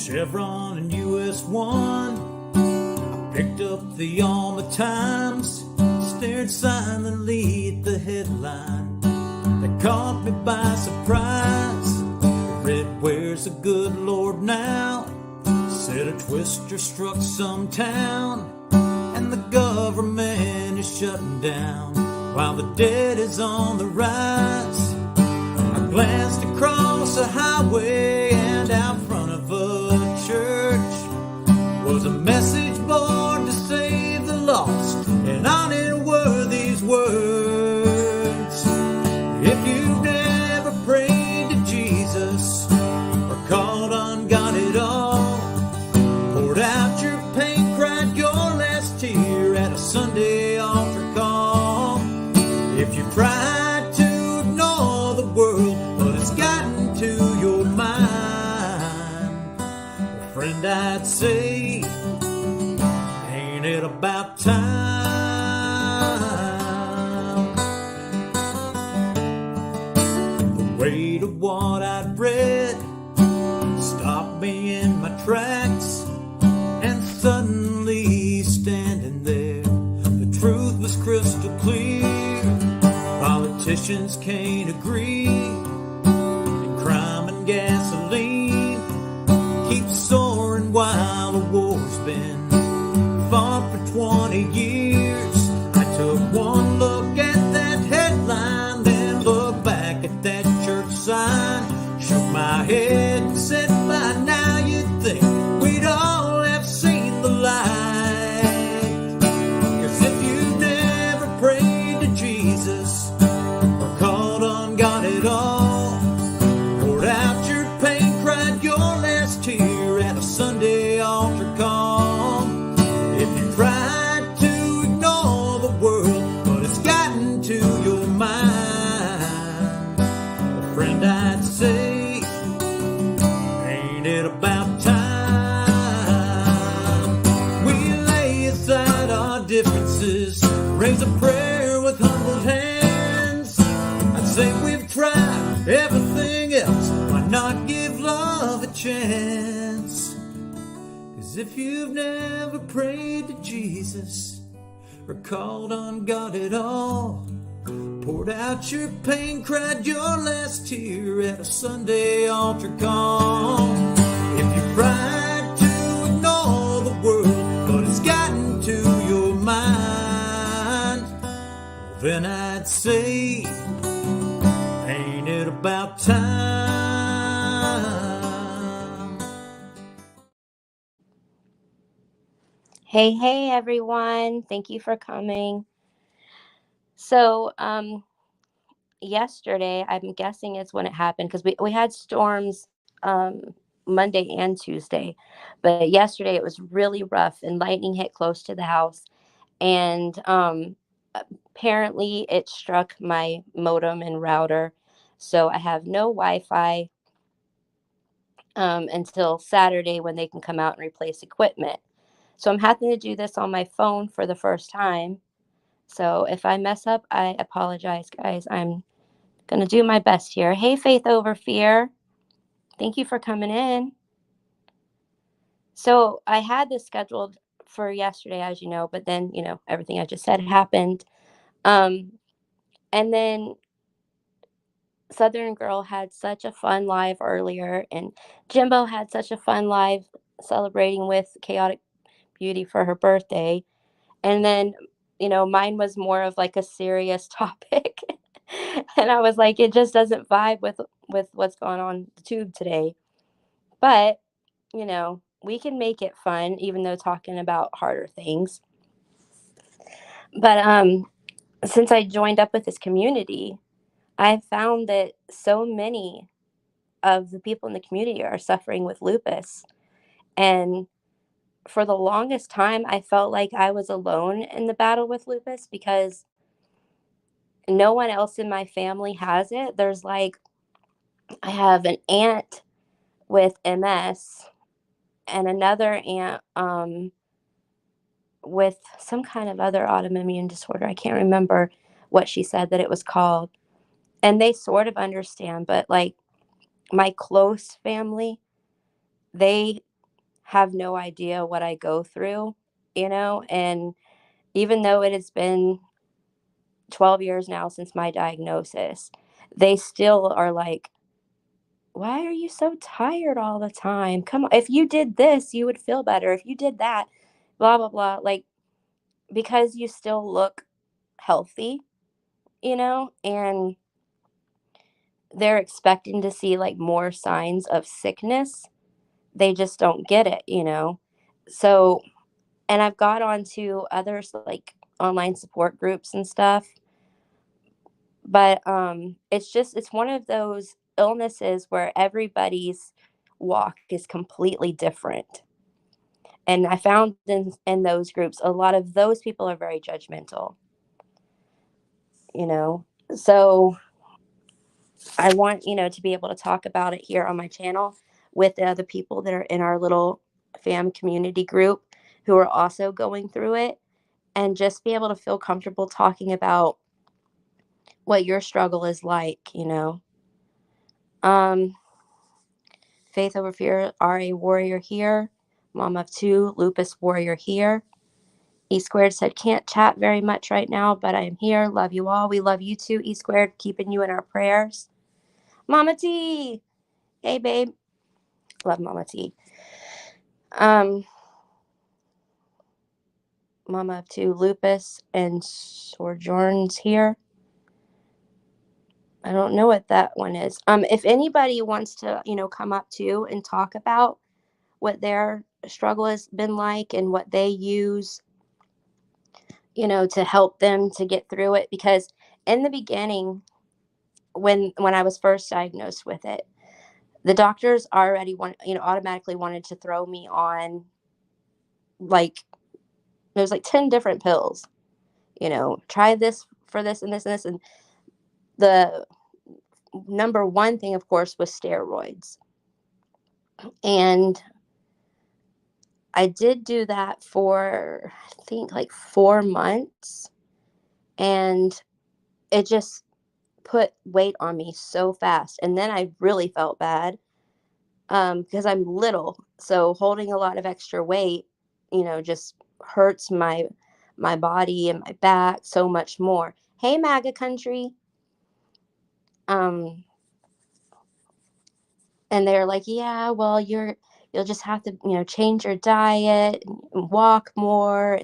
Chevron and US 1. I picked up the Alma Times, stared silently at the headline that caught me by surprise. Read, "Where's the good Lord now?" Said a twister struck some town, and the government is shutting down while the dead is on the rise. I glanced across a highway, and out front of a church was a message board to save the lost, and on it were these words: if you've never prayed to Jesus or called on God at all, poured out your pain, cried your last tear at a Sunday altar call, if you tried to ignore the world but it's gotten to your mind, well, friend, I'd say, ain't it about time? The weight of what I'd read stopped me in my tracks, and suddenly standing there, the truth was crystal clear. Politicians can't agree, and crime and gasoline keep soaring while the war's been fought for 20 years. I took one look at that headline, then looked back at that church sign, shook my head and said, by now you'd think we'd all have seen the light. 'Cause if you've never prayed to Jesus or called on God at all, poured out your pain, cried your last tear at a Sunday altar call, if you tried to ignore the world but it's gotten to your mind, well, friend, I'd say, ain't it about time we lay aside our differences, raise a prayer with humbled hands? I'd say we've tried everything else, why not give love a chance? 'Cause if you've never prayed to Jesus or called on God at all, poured out your pain, cried your last tear at a Sunday altar call, if you tried to ignore the world but it's gotten to your mind, well, then I'd say, ain't it about time? Hey, everyone. Thank you for coming. So, yesterday, I'm guessing it's when it happened because we had storms Monday and Tuesday. But yesterday it was really rough and lightning hit close to the house. And apparently it struck my modem and router. So I have no Wi-Fi until Saturday when they can come out and replace equipment. So I'm having to do this on my phone for the first time. So if I mess up, I apologize, guys. I'm going to do my best here. Hey, Faith Over Fear. Thank you for coming in. So I had this scheduled for yesterday, as you know, but then, everything I just said happened. And then Southern Girl had such a fun live earlier, and Jimbo had such a fun live celebrating with Chaotic Beauty for her birthday. And then, mine was more of like a serious topic. And I was like, it just doesn't vibe with what's going on the tube today. But, we can make it fun, even though talking about harder things. But since I joined up with this community, I've found that so many of the people in the community are suffering with lupus. And for the longest time, I felt like I was alone in the battle with lupus because no one else in my family has it. There's I have an aunt with MS and another aunt with some kind of other autoimmune disorder. I can't remember what she said that it was called. And they sort of understand, but my close family, they have no idea what I go through, and even though it has been 12 years now since my diagnosis, they still are like, why are you so tired all the time? Come on, if you did this, you would feel better. If you did that, blah, blah, blah. Like, because you still look healthy, and they're expecting to see like more signs of sickness. They just don't get it. So, and I've got onto others like online support groups and stuff, but it's one of those illnesses where everybody's walk is completely different. And I found in those groups, a lot of those people are very judgmental, you know. So I want, to be able to talk about it here on my channel with the other people that are in our little fam community group who are also going through it, and just be able to feel comfortable talking about what your struggle is like. Um, Faith over fear, RA warrior here. Mom of two, lupus warrior here. E squared said, can't chat very much right now, but I am here. Love you all. We love you too, E squared, keeping you in our prayers. Mama T. Hey, babe. Love Mama T. Mama of two, lupus and sojourns here. I don't know what that one is. If anybody wants to, come up too and talk about what their struggle has been like and what they use, to help them to get through it. Because in the beginning, when I was first diagnosed with it, the doctors already automatically wanted to throw me on like there's like 10 different pills. Try this for this and this and this, and the number one thing, of course, was steroids. And I did do that for, I think, like 4 months. And it just put weight on me so fast. And then I really felt bad because I'm little. So holding a lot of extra weight, just hurts my body and my back so much more. Hey, MAGA country. Um, and they're like, yeah, well, you'll just have to, change your diet and walk more.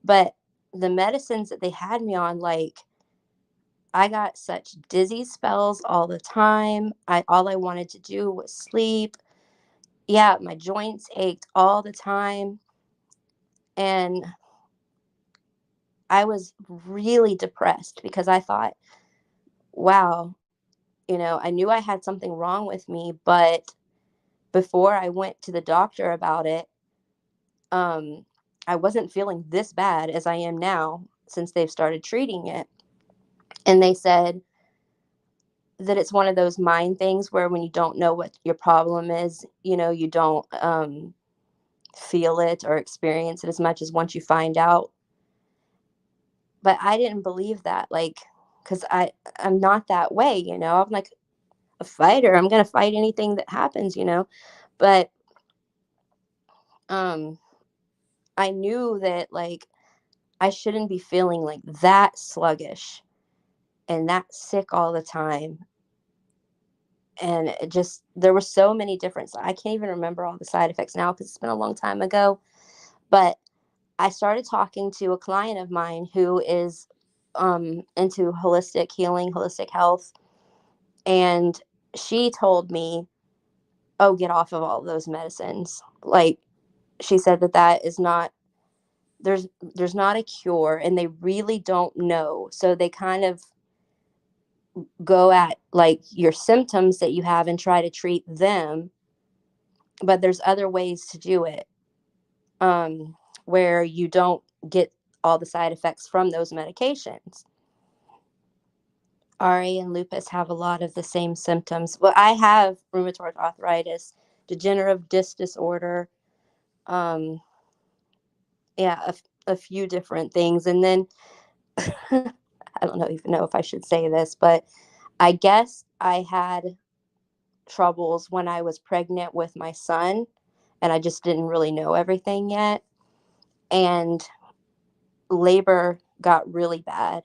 But the medicines that they had me on, like, I got such dizzy spells all the time. All I wanted to do was sleep. Yeah, my joints ached all the time. And I was really depressed because I thought, wow, I knew I had something wrong with me, but before I went to the doctor about it, um, I wasn't feeling this bad as I am now since they've started treating it. And they said that it's one of those mind things where when you don't know what your problem is, you don't feel it or experience it as much as once you find out. But I didn't believe that, like, because I'm not that way, I'm like a fighter. I'm gonna fight anything that happens. But um I knew that, like, I shouldn't be feeling like that sluggish and that sick all the time. And it just, there were so many different, I can't even remember all the side effects now because it's been a long time ago. But I started talking to a client of mine who is into holistic healing, holistic health. And she told me, oh, get off of all those medicines. Like, she said that is not, there's not a cure, and they really don't know. So they kind of go at like your symptoms that you have and try to treat them, but there's other ways to do it, where you don't get all the side effects from those medications. RA and lupus have a lot of the same symptoms. Well, I have rheumatoid arthritis, degenerative disc disorder, um, yeah, a few different things. And then I don't even know if I should say this, but I guess I had troubles when I was pregnant with my son, and I just didn't really know everything yet. And labor got really bad.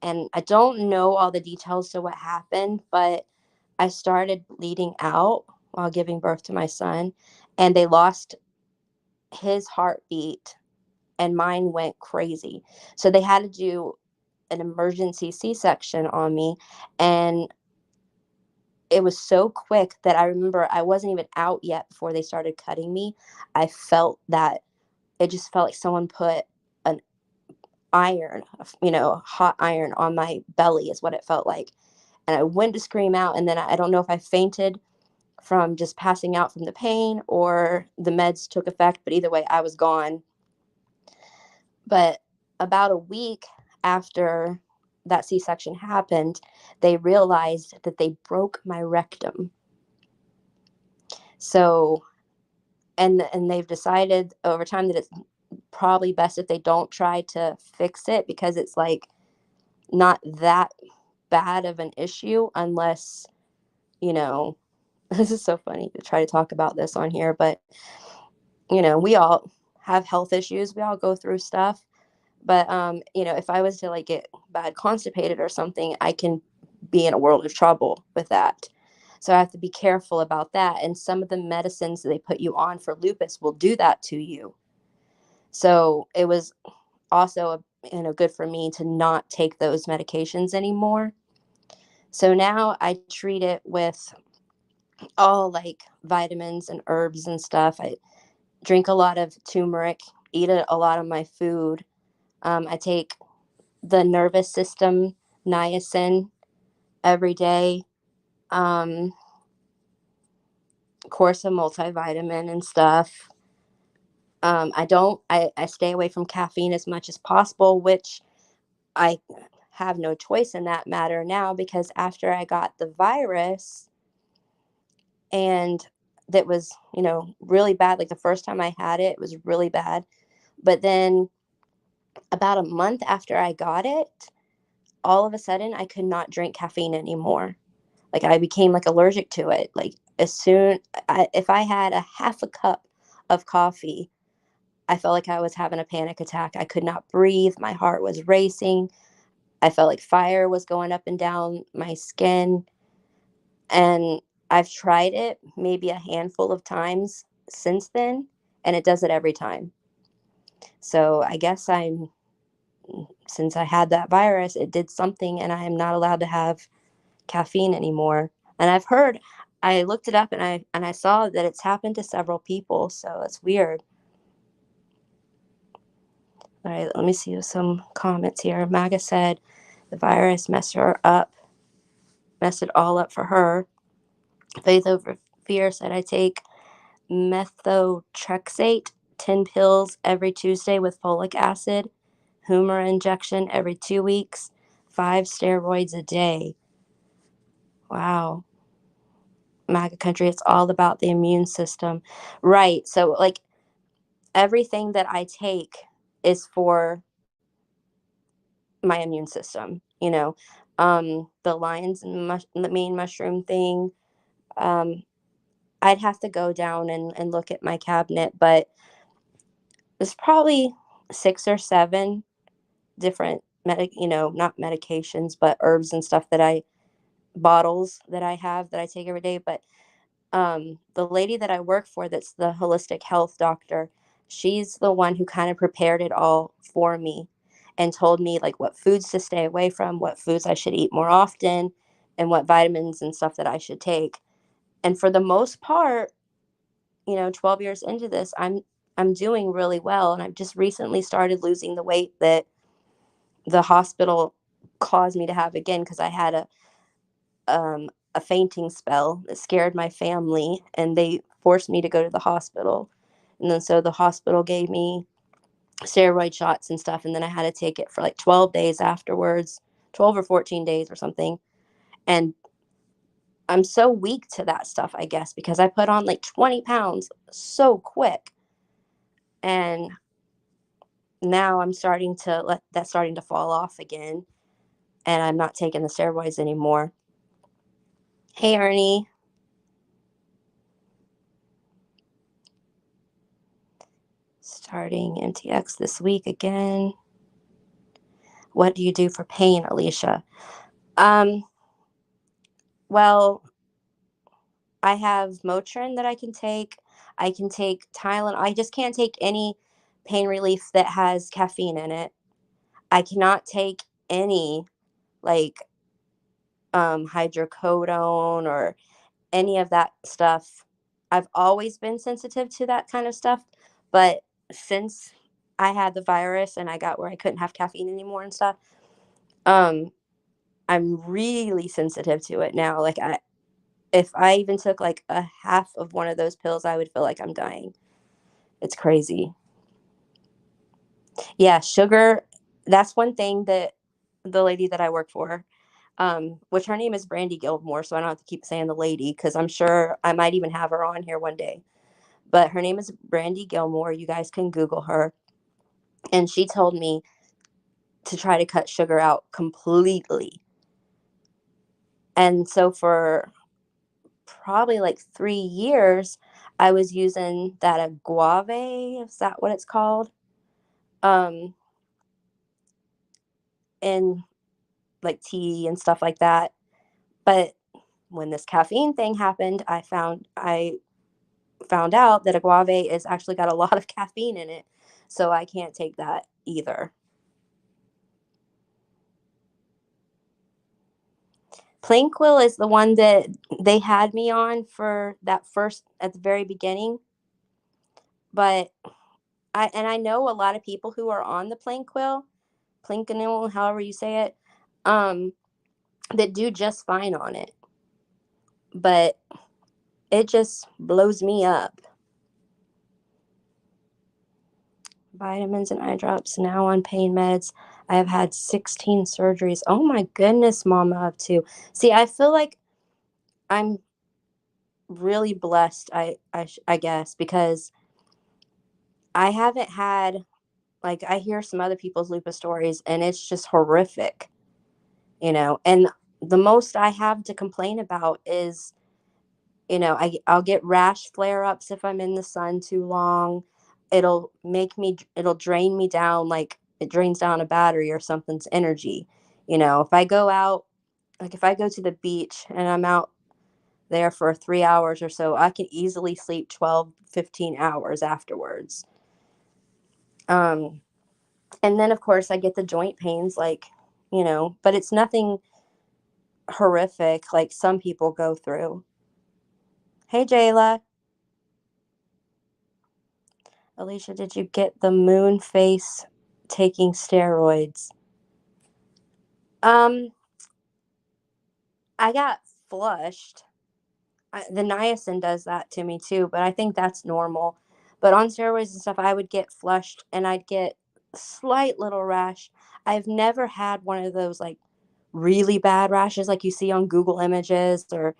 And I don't know all the details to what happened, but I started bleeding out while giving birth to my son, and they lost his heartbeat and mine went crazy. So they had to do an emergency C-section on me, and it was so quick that I remember I wasn't even out yet before they started cutting me. I felt that it just felt like someone put an iron, hot iron on my belly is what it felt like. And I went to scream out, and then I don't know if I fainted from just passing out from the pain or the meds took effect, but either way, I was gone. But about a week after that C-section happened, they realized that they broke my rectum. So, and they've decided over time that it's probably best if they don't try to fix it, because it's like not that bad of an issue unless, you know, this is so funny to try to talk about this on here, but we all have health issues. We all go through stuff. But if I was to like get bad constipated or something, I can be in a world of trouble with that. So I have to be careful about that. And some of the medicines that they put you on for lupus will do that to you. So it was also, good for me to not take those medications anymore. So now I treat it with all like vitamins and herbs and stuff. I drink a lot of turmeric, eat a lot of my food. I take the nervous system niacin every day. Of course, a multivitamin and stuff. I stay away from caffeine as much as possible, which I have no choice in that matter now, because after I got the virus, and that was, really bad. Like the first time I had it, it was really bad. But then about a month after I got it, all of a sudden I could not drink caffeine anymore. Like I became like allergic to it. Like if I had a half a cup of coffee, I felt like I was having a panic attack. I could not breathe. My heart was racing. I felt like fire was going up and down my skin. And I've tried it maybe a handful of times since then, and it does it every time. So I guess since I had that virus, it did something, and I am not allowed to have caffeine anymore. And I looked it up, and I saw that it's happened to several people, so it's weird. All right, let me see some comments here. Maga said the virus messed it all up for her. Faith Over Fear said, I take methotrexate 10 pills every Tuesday with folic acid, Humor injection every 2 weeks, 5 steroids a day. Wow. MAGA country, it's all about the immune system. Right. So, like, everything that I take is for my immune system, the the main mushroom thing. Um, I'd have to go down and look at my cabinet, but there's probably 6 or 7 different not medications, but herbs and stuff bottles that I have that I take every day. But the lady that I work for, that's the holistic health doctor, she's the one who kind of prepared it all for me and told me like what foods to stay away from, what foods I should eat more often, and what vitamins and stuff that I should take. And for the most part, 12 years into this, I'm doing really well, and I've just recently started losing the weight that the hospital caused me to have again, because I had a fainting spell that scared my family, and they forced me to go to the hospital. And then so the hospital gave me steroid shots and stuff, and then I had to take it for like 12 days afterwards, 12 or 14 days or something. And I'm so weak to that stuff, I guess, because I put on like 20 pounds so quick. And now I'm starting to let that starting to fall off again, and I'm not taking the steroids anymore. Hey, Ernie. Starting MTX this week again. What do you do for pain, Alicia? Well, I have Motrin that I can take. I can take Tylenol. I just can't take any pain relief that has caffeine in it. I cannot take any like hydrocodone or any of that stuff. I've always been sensitive to that kind of stuff, but since I had the virus and I got where I couldn't have caffeine anymore and stuff, um, I'm really sensitive to it now. Like if I even took like a half of one of those pills, I would feel like I'm dying. It's crazy. Yeah, sugar. That's one thing that the lady that I work for, which her name is Brandy Gilmore, so I don't have to keep saying the lady because I'm sure I might even have her on here one day. But her name is Brandy Gilmore. You guys can Google her. And she told me to try to cut sugar out completely. And so for probably like 3 years, I was using that agave, is that what it's called? Um, in like tea and stuff like that. But when this caffeine thing happened, I found out that agave is actually got a lot of caffeine in it. So I can't take that either. Plainquil is the one that they had me on for that first at the very beginning, but I know a lot of people who are on the Plainquil, however you say it, um, that do just fine on it. But it just blows me up. Vitamins and eye drops, now on pain meds. I have had 16 surgeries. Oh my goodness, Mama, up to. See, I feel like I'm really blessed, I guess, because I haven't had, like, I hear some other people's lupus stories and it's just horrific, and the most I have to complain about is, I'll get rash flare-ups if I'm in the sun too long. It'll drain me down like it drains down a battery or something's energy. If I go out, like if I go to the beach and I'm out there for 3 hours or so, I can easily sleep 12, 15 hours afterwards. Um, and then of course I get the joint pains, like, but it's nothing horrific like some people go through. Hey, Jayla. Alicia, did you get the moon face taking steroids? Um, I got flushed. The niacin does that to me too, but I think that's normal. But on steroids and stuff, I would get flushed and I'd get slight little rash. I've never had one of those like really bad rashes like you see on Google Images, or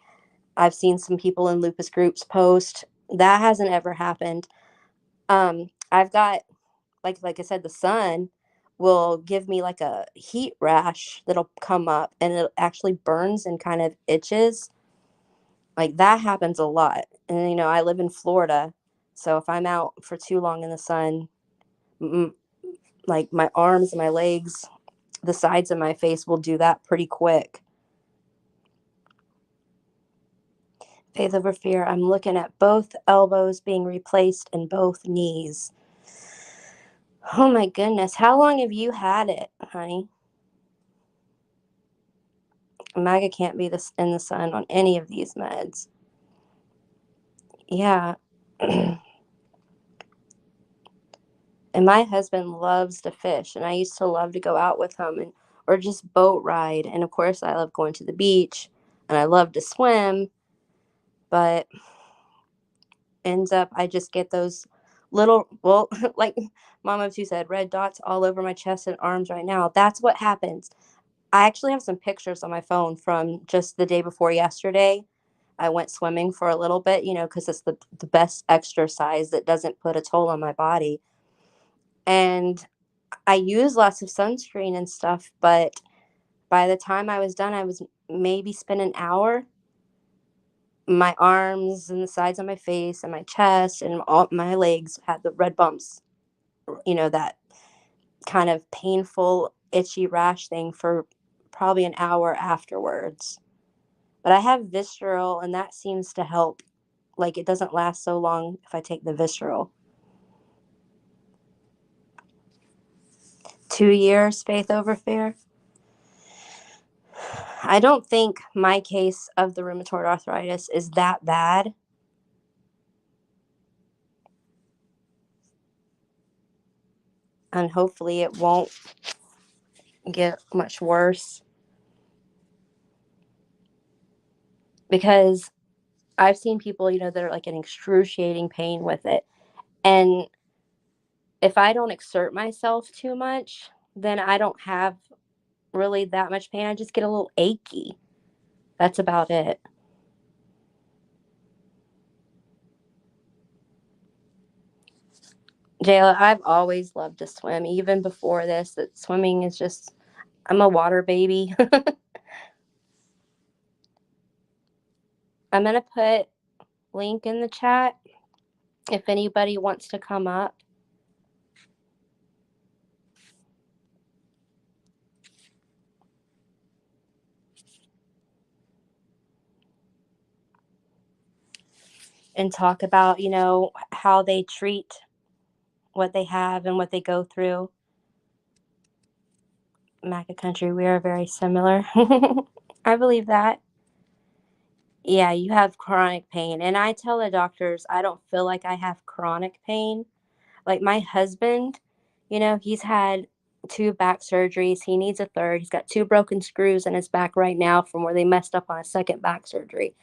I've seen some people in lupus groups post. That hasn't ever happened. I've got, like I said, the sun will give me like a heat rash that'll come up and it actually burns and kind of itches. Like that happens a lot. And I live in Florida, so if I'm out for too long in the sun, like my arms and my legs, the sides of my face will do that pretty quick. Faith over fear. I'm looking at both elbows being replaced and both knees. Oh my goodness. How long have you had it, honey? MAGA can't be in the sun on any of these meds. Yeah. And my husband loves to fish, and I used to love to go out with him or just boat ride. And of course, I love going to the beach and I love to swim, but ends up I just get those little, well, like Mama too said, red dots all over my chest and arms right now. That's what happens. I actually have some pictures on my phone from just the day before yesterday. I went swimming for a little bit, because it's the best exercise that doesn't put a toll on my body. And I use lots of sunscreen and stuff, but by the time I was done, I was maybe spent an hour. My arms and the sides of my face and my chest and all my legs had the red bumps. that kind of painful, itchy rash thing for probably an hour afterwards. But I have visceral, and that seems to help. Like, it doesn't last so long if I take the visceral. 2 years, faith over fear. I don't think my case of the rheumatoid arthritis is that bad. And hopefully it won't get much worse. Because I've seen people, that are like in excruciating pain with it. And if I don't exert myself too much, then I don't have really that much pain. I just get a little achy. That's about it. Jayla, I've always loved to swim, even before this. That swimming is just, I'm a water baby. I'm going to put link in the chat if anybody wants to come up. And talk about, how they treat what they have and what they go through. Maca Country, we are very similar. I believe that. Yeah, you have chronic pain. And I tell the doctors I don't feel like I have chronic pain. Like my husband, he's had 2 back surgeries. He needs a third. He's got 2 broken screws in his back right now from where they messed up on a second back surgery.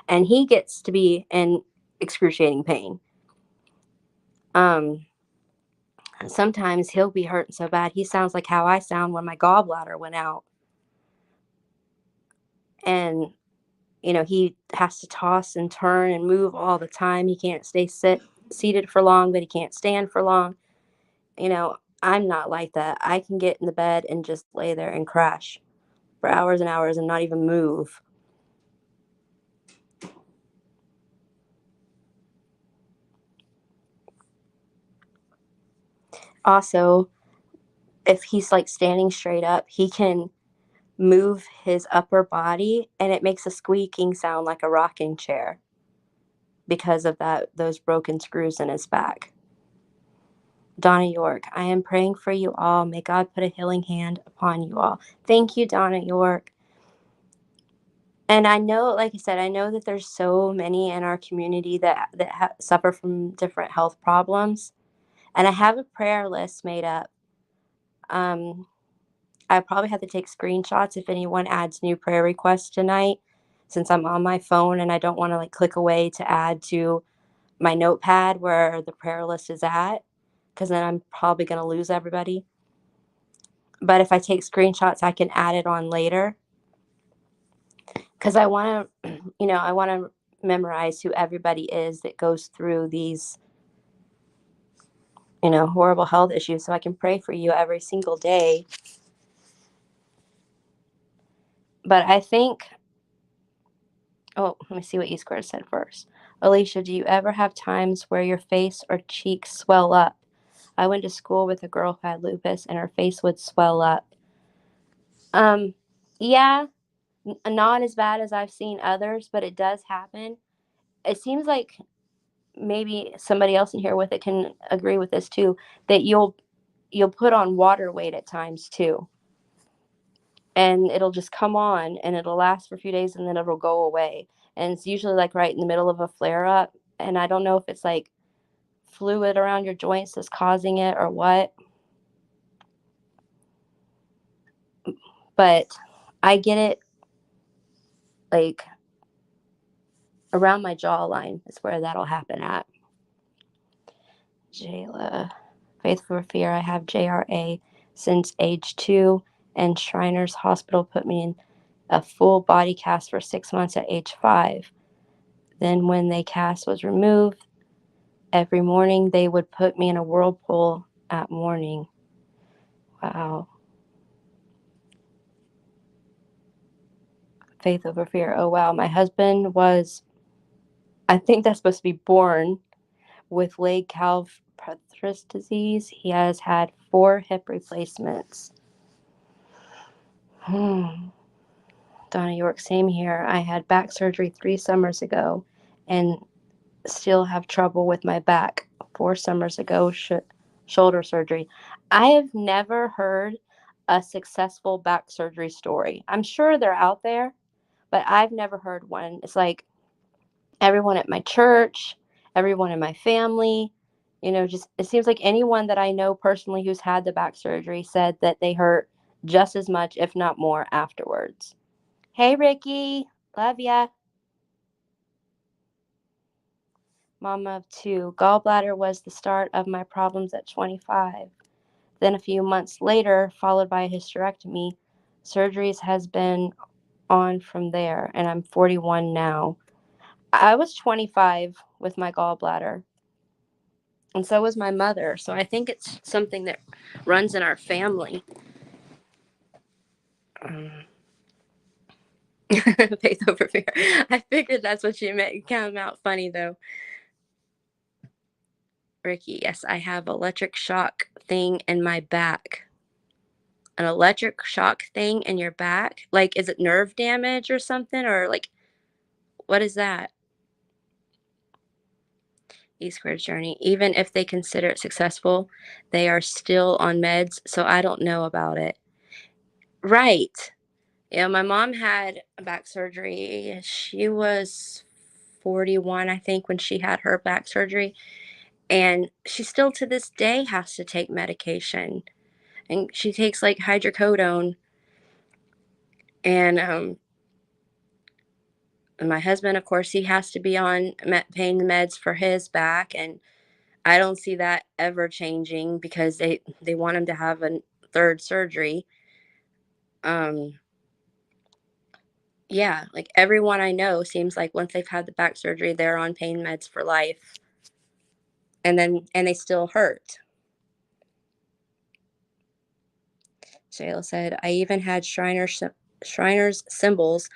And he gets to be in excruciating pain. Sometimes he'll be hurting so bad. He sounds like how I sound when my gallbladder went out. And, he has to toss and turn and move all the time. He can't stay seated for long, but he can't stand for long. I'm not like that. I can get in the bed and just lay there and crash for hours and hours and not even move. Also, if he's like standing straight up, he can move his upper body and it makes a squeaking sound like a rocking chair because of those broken screws in his back. Donna York, I am praying for you all. May God put a healing hand upon you all. Thank you, Donna York. And I know, like I said, I know that there's so many in our community that suffer from different health problems. And I have a prayer list made up. I probably have to take screenshots if anyone adds new prayer requests tonight, since I'm on my phone and I don't want to like click away to add to my notepad where the prayer list is at, because then I'm probably going to lose everybody. But if I take screenshots, I can add it on later. Because I want to, I want to memorize who everybody is that goes through these, horrible health issues, so I can pray for you every single day. But I think, let me see what E-Squared said first. Alicia, do you ever have times where your face or cheeks swell up? I went to school with a girl who had lupus and her face would swell up. Yeah, not as bad as I've seen others, but it does happen. It seems like maybe somebody else in here with it can agree with this too, that you'll put on water weight at times too. And it'll just come on and it'll last for a few days and then it'll go away. And it's usually like right in the middle of a flare up. And I don't know if it's like fluid around your joints that's causing it or what. But I get it like around my jawline is where that'll happen at. Jayla, Faith for Fear, I have JRA since age 2, and Shriners Hospital put me in a full body cast for 6 months at age 5. Then when the cast was removed, every morning they would put me in a whirlpool at morning. Wow. Faith over fear. Oh, wow. My husband was, I think that's supposed to be born with leg calf Petrus disease. He has had 4 hip replacements. Donna York, same here. I had back surgery 3 summers ago and still have trouble with my back. 4 summers ago, shoulder surgery. I have never heard a successful back surgery story. I'm sure they're out there, but I've never heard one. It's like everyone at my church, everyone in my family, just it seems like anyone that I know personally who's had the back surgery said that they hurt just as much, if not more, afterwards. Hey, Ricky. Love ya. Mama of 2. Gallbladder was the start of my problems at 25. Then a few months later, followed by a hysterectomy. Surgeries has been on from there, and I'm 41 now. I was 25 with my gallbladder, and so was my mother. So I think it's something that runs in our family. Faith over fear. I figured that's what you meant. You came out funny, though. Ricky, yes, I have electric shock thing in my back. An electric shock thing in your back? Like, is it nerve damage or something? Or, like, what is that? E-squared journey. Even if they consider it successful, they are still on meds, so I don't know about it. Right. Yeah, my mom had back surgery. She was 41, I think, when she had her back surgery. And she still to this day has to take medication. And she takes like hydrocodone. And my husband, of course, he has to be on pain meds for his back. And I don't see that ever changing because they want him to have a 3rd surgery. Yeah, like everyone I know seems like once they've had the back surgery, they're on pain meds for life. And they still hurt. Shayla said, I even had Shriner's symbols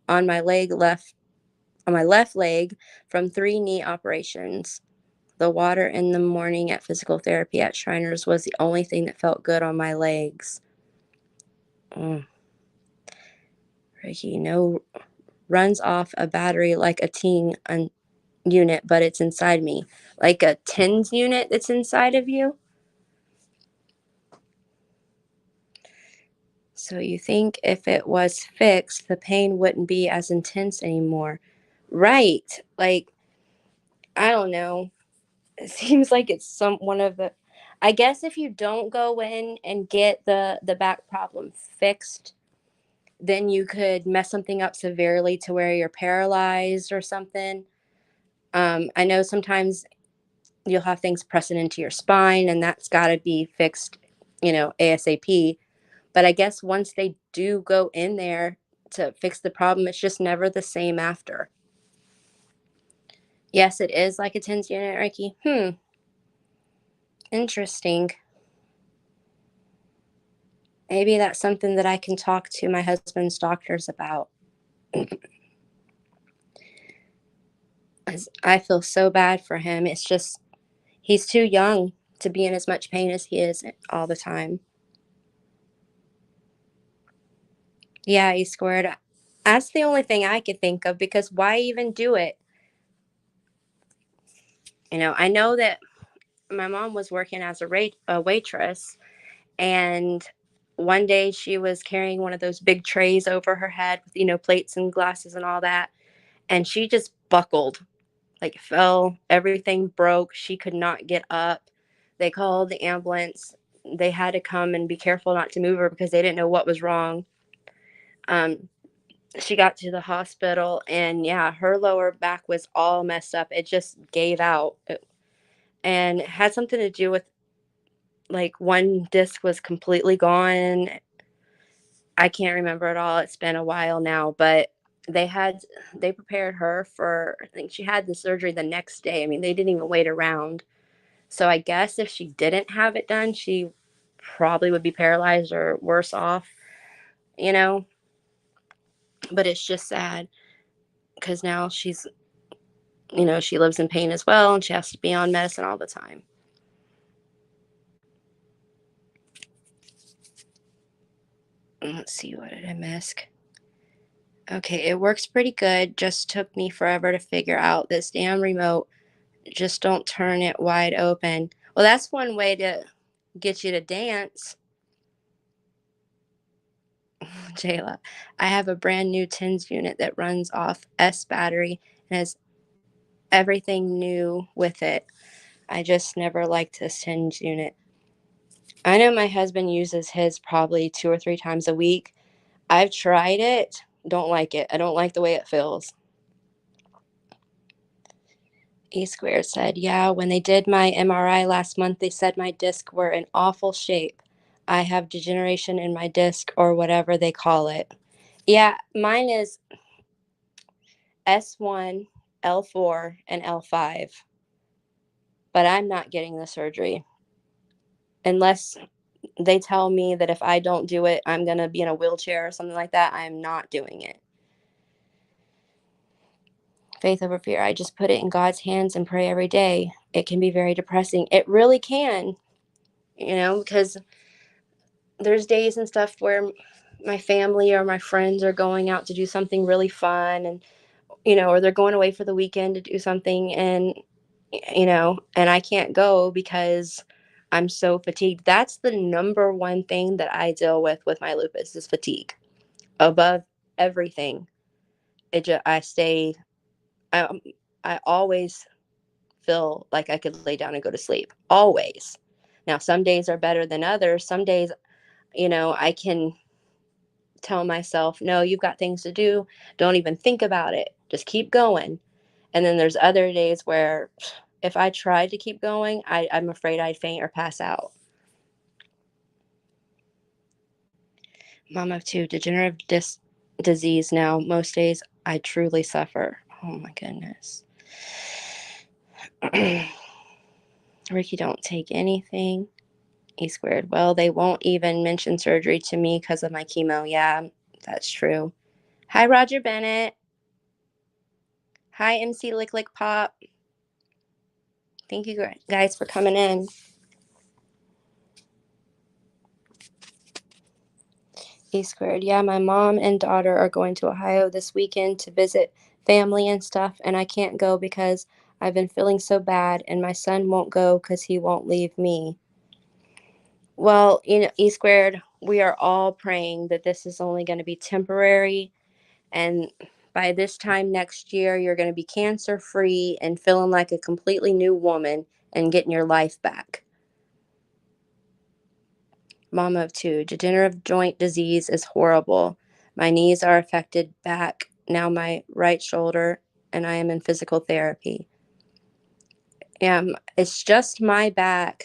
on my left leg from 3 knee operations. The water in the morning at physical therapy at Shriner's was the only thing that felt good on my legs. Ricky, no, runs off a battery like a teen unit, but it's inside me. Like a TENS unit that's inside of you? So you think if it was fixed, the pain wouldn't be as intense anymore. Right. Like, I don't know. It seems like it's one of the, I guess if you don't go in and get the back problem fixed, then you could mess something up severely to where you're paralyzed or something. I know sometimes you'll have things pressing into your spine, and that's got to be fixed, ASAP. But I guess once they do go in there to fix the problem, it's just never the same after. Yes, it is like a TENS unit, Ricky. Interesting. Maybe that's something that I can talk to my husband's doctors about. I feel so bad for him. It's just, he's too young to be in as much pain as he is all the time. Yeah, E-squared. That's the only thing I could think of, because why even do it? I know that my mom was working as a waitress, and one day she was carrying one of those big trays over her head with, plates and glasses and all that, and she just buckled, like fell, everything broke. She could not get up. They called the ambulance. They had to come and be careful not to move her because they didn't know what was wrong. She got to the hospital, and yeah, her lower back was all messed up. It just gave out. And it had something to do with, like, one disc was completely gone. I can't remember it all. It's been a while now, but they prepared her for, I think she had the surgery the next day. I mean, they didn't even wait around. So I guess if she didn't have it done, she probably would be paralyzed or worse off, but it's just sad because now she's, she lives in pain as well, and she has to be on medicine all the time. Let's see, what did I miss? Okay, it works pretty good. Just took me forever to figure out this damn remote. Just don't turn it wide open. Well, that's one way to get you to dance. Jayla, I have a brand new TENS unit that runs off S battery and has everything new with it. I just never liked this TENS unit. I know my husband uses his probably 2 or 3 times a week. I've tried it. Don't like it. I don't like the way it feels. E Squared said, yeah, when they did my MRI last month, they said my discs were in awful shape. I have degeneration in my disc or whatever they call it. Yeah, mine is S1, L4, and L5. But I'm not getting the surgery unless they tell me that if I don't do it, I'm going to be in a wheelchair or something like that. I'm not doing it. Faith over fear. I just put it in God's hands and pray every day. It can be very depressing. It really can, because there's days and stuff where my family or my friends are going out to do something really fun and, or they're going away for the weekend to do something and I can't go because I'm so fatigued. That's the number one thing that I deal with my lupus is fatigue above everything. I always feel like I could lay down and go to sleep. Always. Now, some days are better than others. Some days, I can tell myself, no, you've got things to do. Don't even think about it. Just keep going. And then there's other days where if I tried to keep going, I'm afraid I'd faint or pass out. Mom of 2, degenerative disc disease now. Most days I truly suffer. Oh my goodness. Ricky, don't take anything. E Squared. Well, they won't even mention surgery to me because of my chemo. Yeah, that's true. Hi, Roger Bennett. Hi, MC Lick Lick Pop. Thank you guys for coming in. E Squared. Yeah, my mom and daughter are going to Ohio this weekend to visit family and stuff, and I can't go because I've been feeling so bad, and my son won't go because he won't leave me. Well, E Squared, we are all praying that this is only going to be temporary, and by this time next year, you're going to be cancer-free and feeling like a completely new woman and getting your life back. Mama of 2, degenerative joint disease is horrible. My knees are affected back, now my right shoulder, and I am in physical therapy. It's just my back.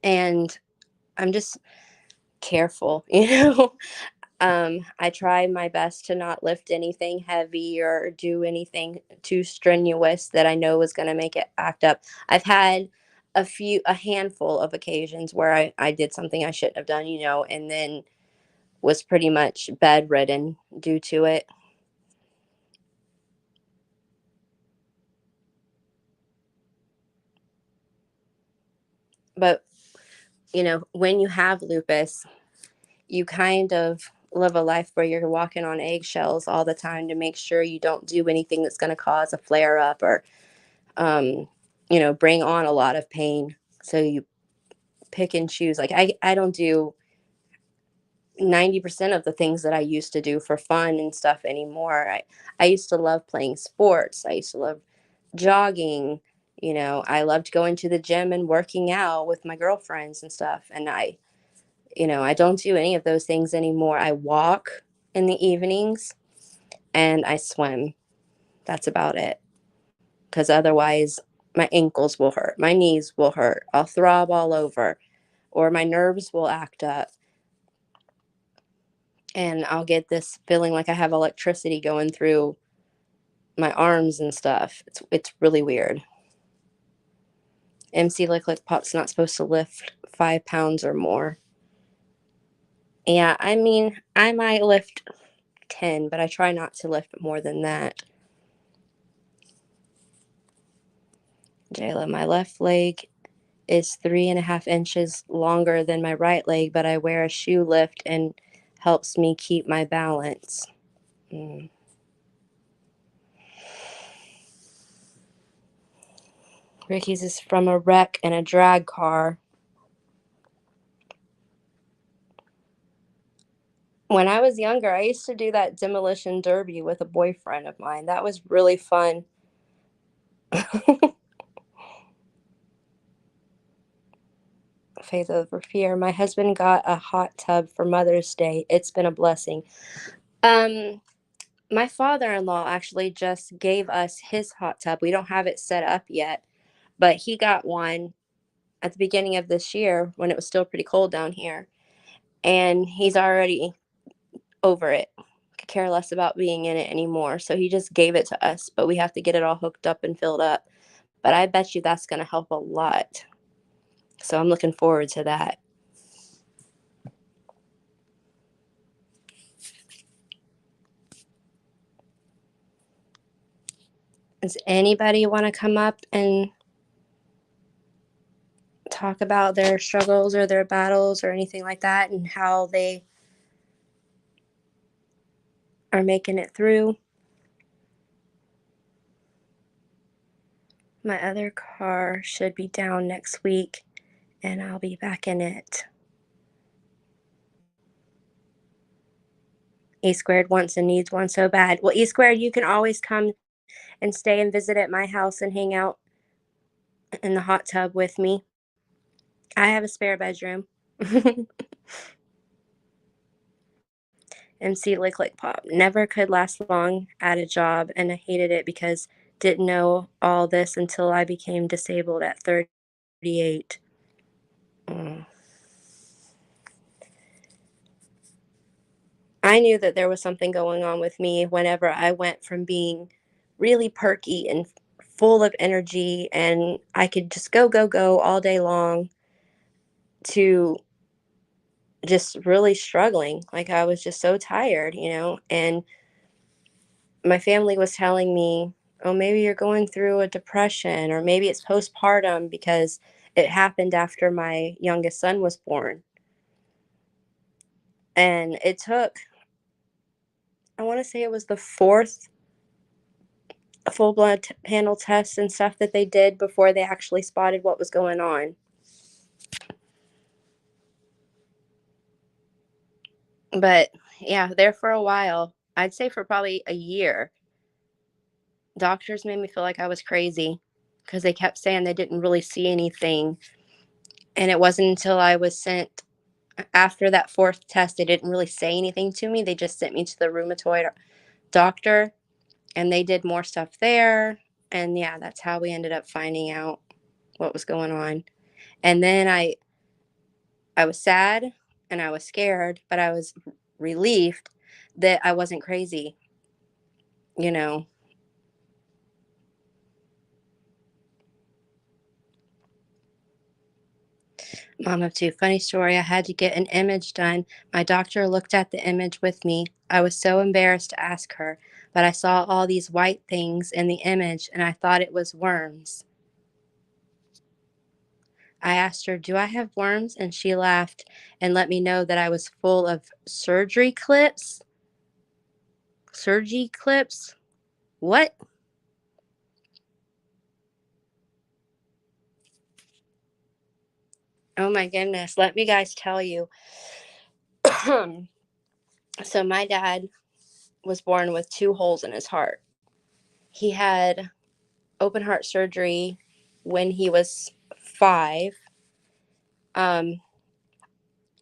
And I'm just careful, I try my best to not lift anything heavy or do anything too strenuous that I know is going to make it act up. I've had a handful of occasions where I did something I shouldn't have done, and then was pretty much bedridden due to it. But, when you have lupus, you kind of live a life where you're walking on eggshells all the time to make sure you don't do anything that's going to cause a flare up or, bring on a lot of pain. So you pick and choose. Like I don't do 90% of the things that I used to do for fun and stuff anymore. I used to love playing sports. I used to love jogging. I loved going to the gym and working out with my girlfriends and stuff. And I don't do any of those things anymore. I walk in the evenings and I swim. That's about it. Because otherwise, my ankles will hurt. My knees will hurt. I'll throb all over. Or my nerves will act up. And I'll get this feeling like I have electricity going through my arms and stuff. It's really weird. MC Lick Lick Pop's not supposed to lift 5 pounds or more. Yeah, I mean, I might lift 10, but I try not to lift more than that. Jayla, my left leg is 3.5 inches longer than my right leg, but I wear a shoe lift and helps me keep my balance. Ricky's is from a wreck in a drag car. When I was younger, I used to do that demolition derby with a boyfriend of mine. That was really fun. Faith over fear. My husband got a hot tub for Mother's Day. It's been a blessing. My father-in-law actually just gave us his hot tub. We don't have it set up yet, but he got one at the beginning of this year when it was still pretty cold down here. And he's already over it. Could care less about being in it anymore. So he just gave it to us, but we have to get it all hooked up and filled up. But I bet you that's going to help a lot. So I'm looking forward to that. Does anybody want to come up and talk about their struggles or their battles or anything like that and how they are making it through? My other car should be down next week and I'll be back in it. E squared wants and needs one so bad. Well, E squared, you can always come and stay and visit at my house and hang out in the hot tub with me. I have a spare bedroom. MC Lick Lick Pop. Never could last long at a job, and I hated it because didn't know all this until I became disabled at 38. I knew that there was something going on with me whenever I went from being really perky and full of energy and I could just go all day long to just really struggling. Like I was just so tired, and my family was telling me, oh, maybe you're going through a depression or maybe it's postpartum because it happened after my youngest son was born. And it took, I want to say it was the fourth full blood panel test and stuff that they did before they actually spotted what was going on. But yeah, there for a while, I'd say for probably a year, doctors made me feel like I was crazy because they kept saying they didn't really see anything. And it wasn't until I was sent after that fourth test, they didn't really say anything to me. They just sent me to the rheumatoid doctor and they did more stuff there. And yeah, that's how we ended up finding out what was going on. And then I was sad and I was scared, but I was relieved that I wasn't crazy, you know. Mom of two, funny story. I had to get an image done. My doctor looked at the image with me. I was so embarrassed to ask her, but I saw all these white things in the image and I thought it was worms. I asked her, do I have worms? And she laughed and let me know that I was full of surgery clips. Surgery clips? What? Oh my goodness. Let me guys tell you. So my dad was born with 2 holes in his heart. He had open heart surgery when he was 5.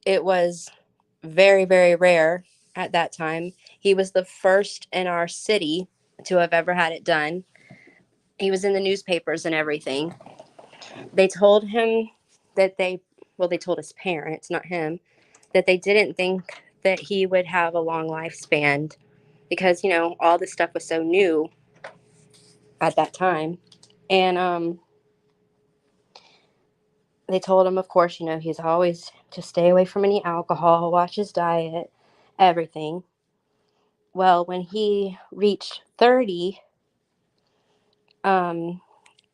It was very, very rare at that time. He was the first in our city to have ever had it done. He was in the newspapers and everything. They told him that they told his parents, not him, that they didn't think that he would have a long lifespan because, all this stuff was so new at that time. And they told him, of course, he's always to stay away from any alcohol, watch his diet, everything. Well, when he reached 30,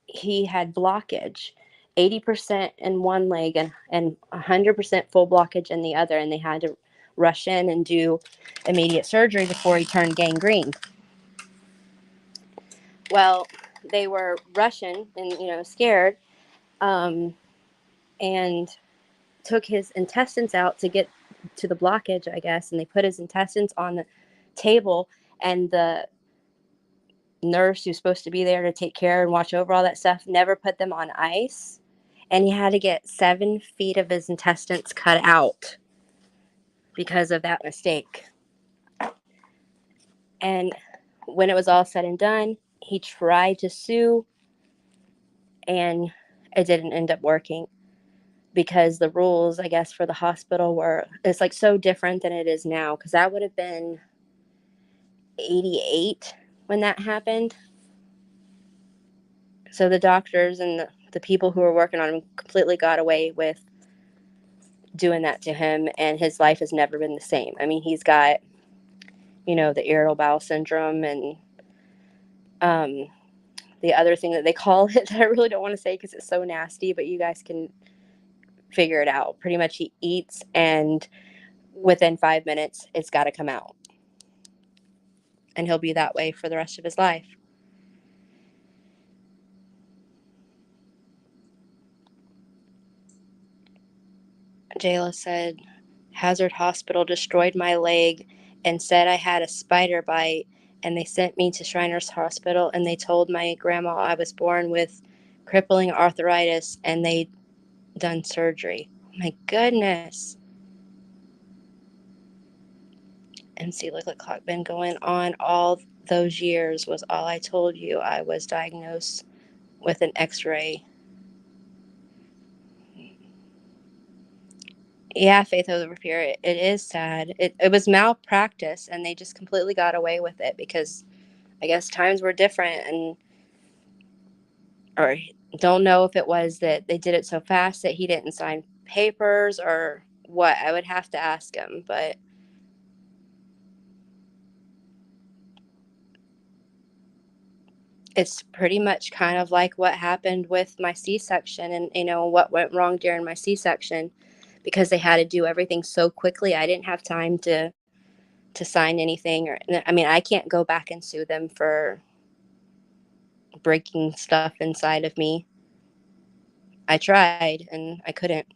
he had blockage 80% in one leg and 100% full blockage in the other, and they had to rush in and do immediate surgery before he turned gangrene. Well, they were rushing and, scared, and took his intestines out to get to the blockage, I guess, and they put his intestines on the table, and the nurse who's supposed to be there to take care and watch over all that stuff never put them on ice, and he had to get 7 feet of his intestines cut out because of that mistake. And when it was all said and done, he tried to sue, and it didn't end up working because the rules, I guess, for the hospital it's like so different than it is now, because that would have been 88 when that happened. So the doctors and the people who were working on him completely got away with doing that to him, and his life has never been the same. I mean, he's got, the irritable bowel syndrome, and the other thing that they call it that I really don't want to say because it's so nasty, but you guys can figure it out. Pretty much he eats, and within 5 minutes, it's got to come out. And he'll be that way for the rest of his life. Jayla said, Hazard Hospital destroyed my leg and said I had a spider bite, and they sent me to Shriners Hospital, and they told my grandma I was born with crippling arthritis, and they done surgery. My goodness. MC Liquid Clock been going on all those years was all I told you. I was diagnosed with an x-ray. Yeah, Faith over fear. It is sad. It was malpractice, and they just completely got away with it because I guess times were different, or don't know if it was that they did it so fast that he didn't sign papers or what. I would have to ask him, but it's pretty much kind of like what happened with my C-section, and what went wrong during my C-section, because they had to do everything so quickly. I didn't have time to sign anything, I can't go back and sue them for breaking stuff inside of me. I tried and I couldn't.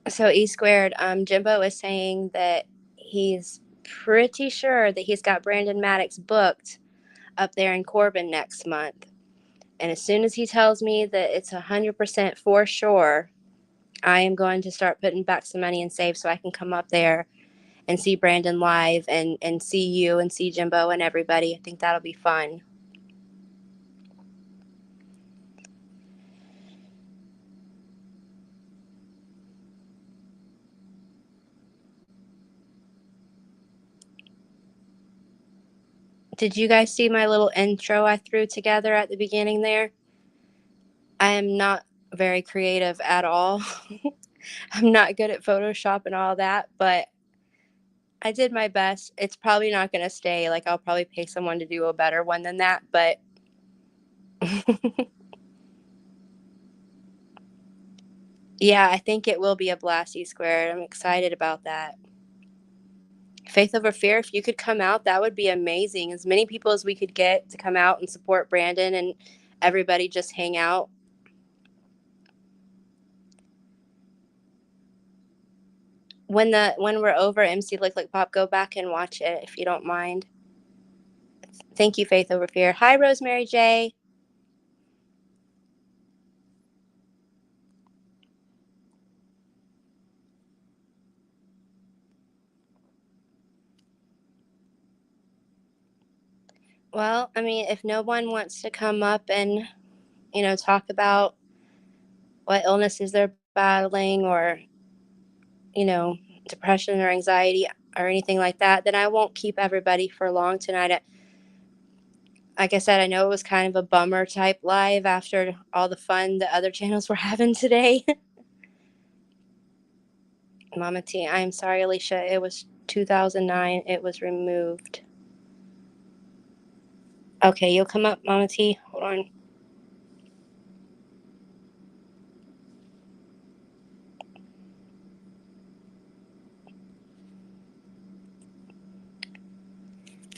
So E Squared, Jimbo is saying that he's pretty sure that he's got Brandon Maddox booked up there in Corbin next month. And as soon as he tells me that it's 100% for sure, I am going to start putting back some money in save so I can come up there and see Brandon live and see you and see Jimbo and everybody. I think that'll be fun. Did you guys see my little intro I threw together at the beginning there? I am not very creative at all. I'm not good at Photoshop and all that, but I did my best. It's probably not going to stay. Like, I'll probably pay someone to do a better one than that, but yeah, I think it will be a blast, E Squared. I'm excited about that. Faith over fear, if you could come out, that would be amazing. As many people as we could get to come out and support Brandon, and everybody just hang out. When we're over MC Lick Lick Pop, go back and watch it if you don't mind. Thank you, Faith over fear. Hi, Rosemary J. Well, if no one wants to come up and, talk about what illnesses they're battling, or, depression or anxiety or anything like that, then I won't keep everybody for long tonight. like I said, I know it was kind of a bummer type live after all the fun the other channels were having today. Mama T, I'm sorry, Alicia. It was 2009. It was removed. Okay, you'll come up, Mama T. Hold on.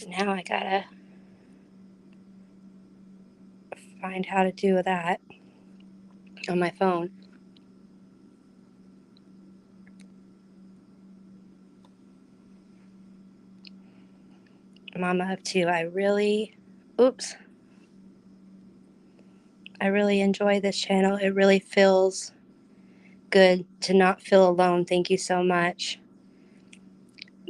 Now I gotta find how to do that on my phone. Mama up too. I really enjoy this channel. It really feels good to not feel alone. Thank you so much.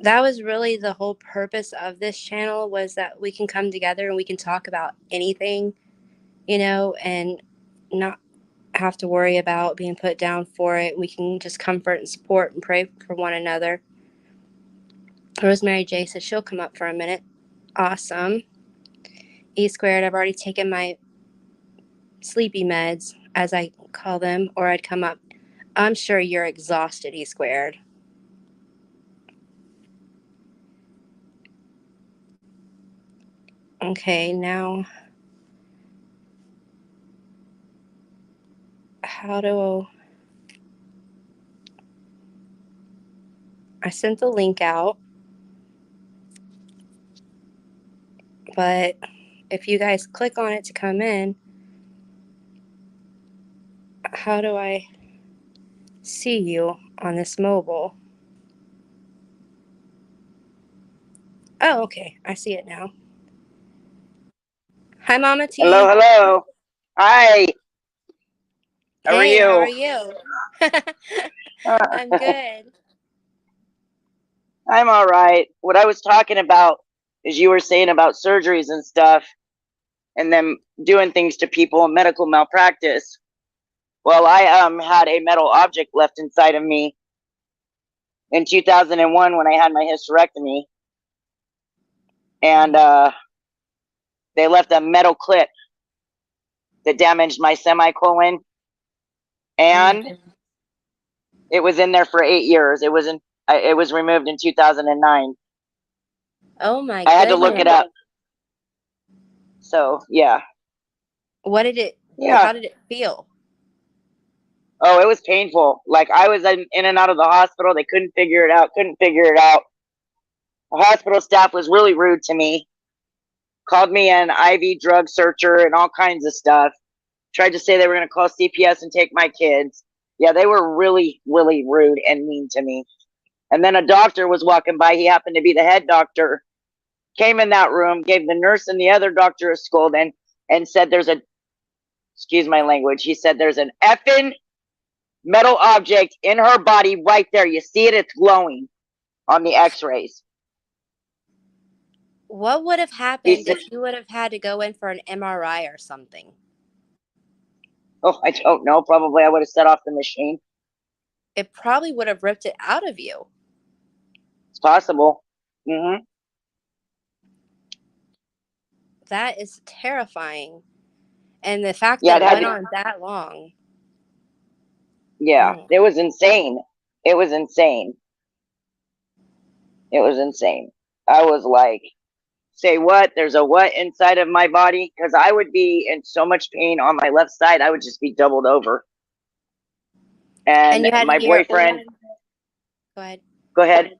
That was really the whole purpose of this channel, was that we can come together and we can talk about anything, and not have to worry about being put down for it. We can just comfort and support and pray for one another. Rosemary J says she'll come up for a minute. Awesome. E squared, I've already taken my sleepy meds, as I call them, or I'd come up. I'm sure you're exhausted, E squared. Okay, now I sent the link out, but if you guys click on it to come in, how do I see you on this mobile? Oh, okay. I see it now. Hi, Mama T. Hello. Hi. How are you? How are you? I'm good. I'm all right. What I was talking about is you were saying about surgeries and stuff and them doing things to people in medical malpractice. Well, I had a metal object left inside of me in 2001 when I had my hysterectomy. And they left a metal clip that damaged my semicolon. And it was in there for 8 years. It was removed in 2009. Oh my I had to look it up. So, yeah. What did it, Yeah. how did it feel? Oh, it was painful. Like, I was in and out of the hospital. They couldn't figure it out. The hospital staff was really rude to me. Called me an IV drug searcher and all kinds of stuff. Tried to say they were going to call CPS and take my kids. Yeah, they were really, really rude and mean to me. And then a doctor was walking by. He happened to be the head doctor. Came in that room, gave the nurse and the other doctor a scolding, and said excuse my language, he said there's an effing metal object in her body right there. You see it? It's glowing on the x-rays. What would have happened if you would have had to go in for an MRI or something? Oh, I don't know. Probably I would have set off the machine. It probably would have ripped it out of you. It's possible. Mm-hmm. That is terrifying. And the fact that it went on that long. Yeah, it was insane. It was insane. I was like, say what? There's a what inside of my body? Because I would be in so much pain on my left side, I would just be doubled over. And my boyfriend. Go ahead.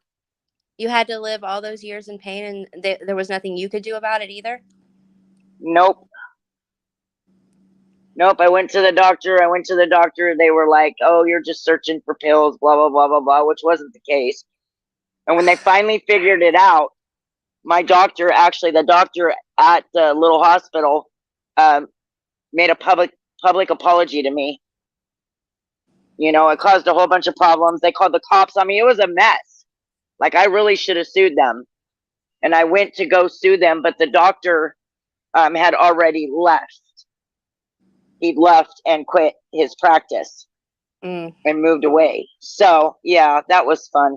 You had to live all those years in pain, and there was nothing you could do about it either? Nope. I went to the doctor. They were like, oh, you're just searching for pills, blah, blah, blah, blah, blah, which wasn't the case. And when they finally figured it out, my doctor, actually the doctor at the little hospital, made a public apology to me. You know, it caused a whole bunch of problems. They called the cops on me. It was a mess. Like, I really should have sued them. And I went to go sue them, but the doctor had already left. He'd left and quit his practice and moved away. So, yeah, that was fun.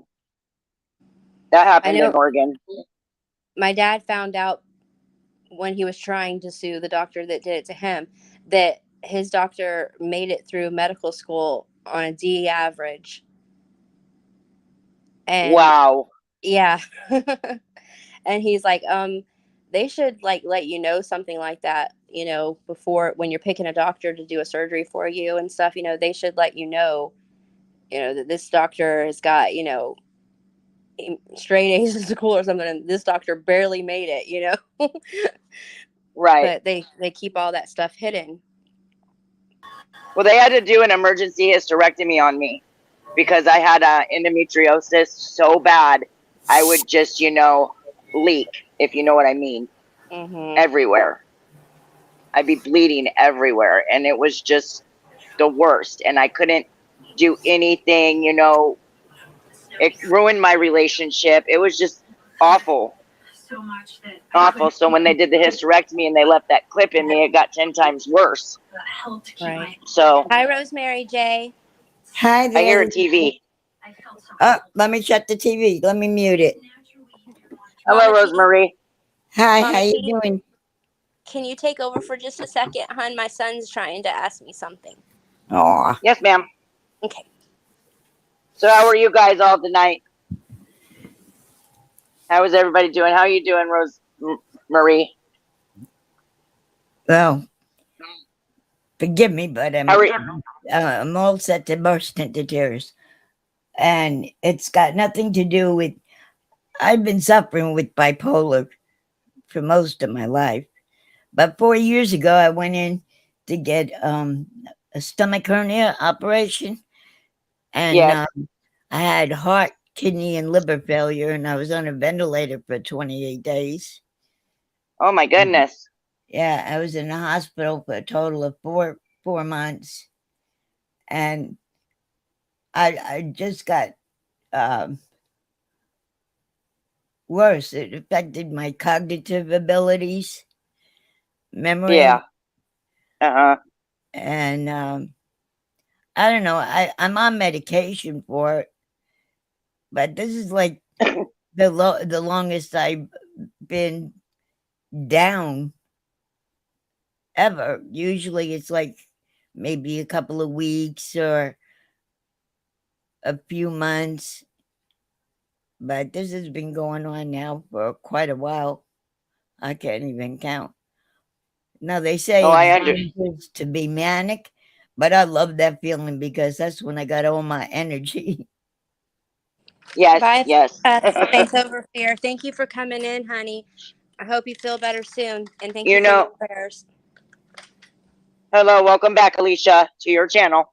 That happened in Oregon. My dad found out when he was trying to sue the doctor that did it to him, that his doctor made it through medical school on a D average. And Wow. yeah. And he's like, they should like let you know something like that, you know, before, when you're picking a doctor to do a surgery for you and stuff, you know, they should let you know that this doctor has got, straight A's in school or something, and this doctor barely made it, Right. but they keep all that stuff hidden. Well, they had to do an emergency hysterectomy on me because I had endometriosis so bad I would just, leak, if you know what I mean, everywhere. I'd be bleeding everywhere, and it was just the worst. And I couldn't do anything, it ruined my relationship. It was just awful. Awful. So when they did the hysterectomy and they left that clip in me, it got 10 times worse. Right. So Hi, Rosemary J. Hi there. I hear a TV. Oh, let me shut the TV. Let me mute it. Hello, Mama T, Rosemary. Hi, Mama how you T, doing? can you take over for just a second, hon? My son's trying to ask me something. Aw. Yes, ma'am. Okay. So how are you guys all tonight? How is everybody doing? How are you doing, Marie? Well, forgive me, but I'm all set to burst into tears. And it's got nothing to do with, I've been suffering with bipolar for most of my life. But 4 years ago, I went in to get a stomach hernia operation. And Yes. I had heart, kidney, and liver failure, and I was on a ventilator for 28 days. Oh my goodness. Yeah, I was in the hospital for a total of four months, and I just got worse. It affected my cognitive abilities, memory. Yeah. And I don't know. I'm on medication for it, but this is like the longest I've been down ever. Usually it's like maybe a couple of weeks or a few months, but this has been going on now for quite a while. I can't even count. Now they say it's dangerous to be manic, but I love that feeling because that's when I got all my energy. Yes. Bye. Yes. Faith over fear. Thank you for coming in, honey. I hope you feel better soon, and thank you for your prayers. Hello, welcome back, Alicia, to your channel.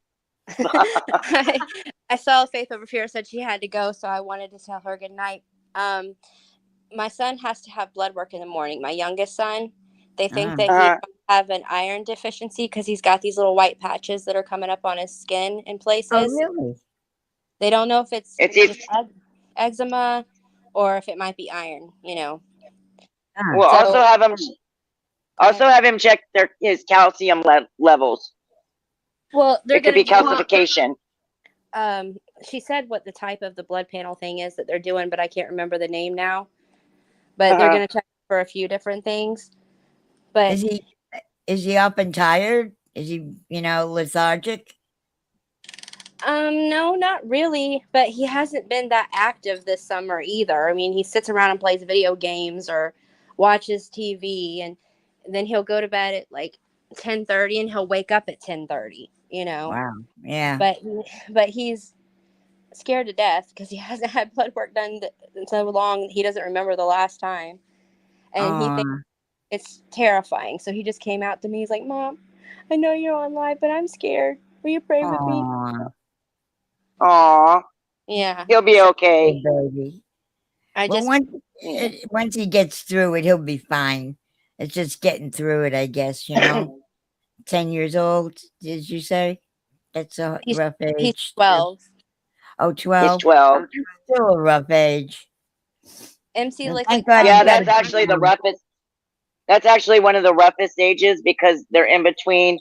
I saw Faith over fear said she had to go, so I wanted to tell her good night. My son has to have blood work in the morning. My youngest son, they think that he might have an iron deficiency because he's got these little white patches that are coming up on his skin in places. Oh, really? They don't know if it's just eczema or if it might be iron, Well, So- also have him check his calcium levels. Well, It could be calcification. She said what the type of the blood panel thing is that they're doing, but I can't remember the name now. But they're going to check for a few different things. But is he often tired? Is he, lethargic? No, not really. But he hasn't been that active this summer either. I mean, he sits around and plays video games or watches TV, and then he'll go to bed at like 10:30, and he'll wake up at 10:30. Wow. Yeah. But he's scared to death because he hasn't had blood work done in so long. He doesn't remember the last time, and he thinks it's terrifying. So he just came out to me. He's like, "Mom, I know you're on live, but I'm scared. Will you pray with me?" Aw. Yeah. He'll be okay. Baby. Once he gets through it, he'll be fine. It's just getting through it, I guess, 10 years old, did you say? That's a rough age. He's 12. Oh, 12? He's 12. Still a rough age. MC Yeah, that's actually the roughest. That's actually one of the roughest ages because they're in between,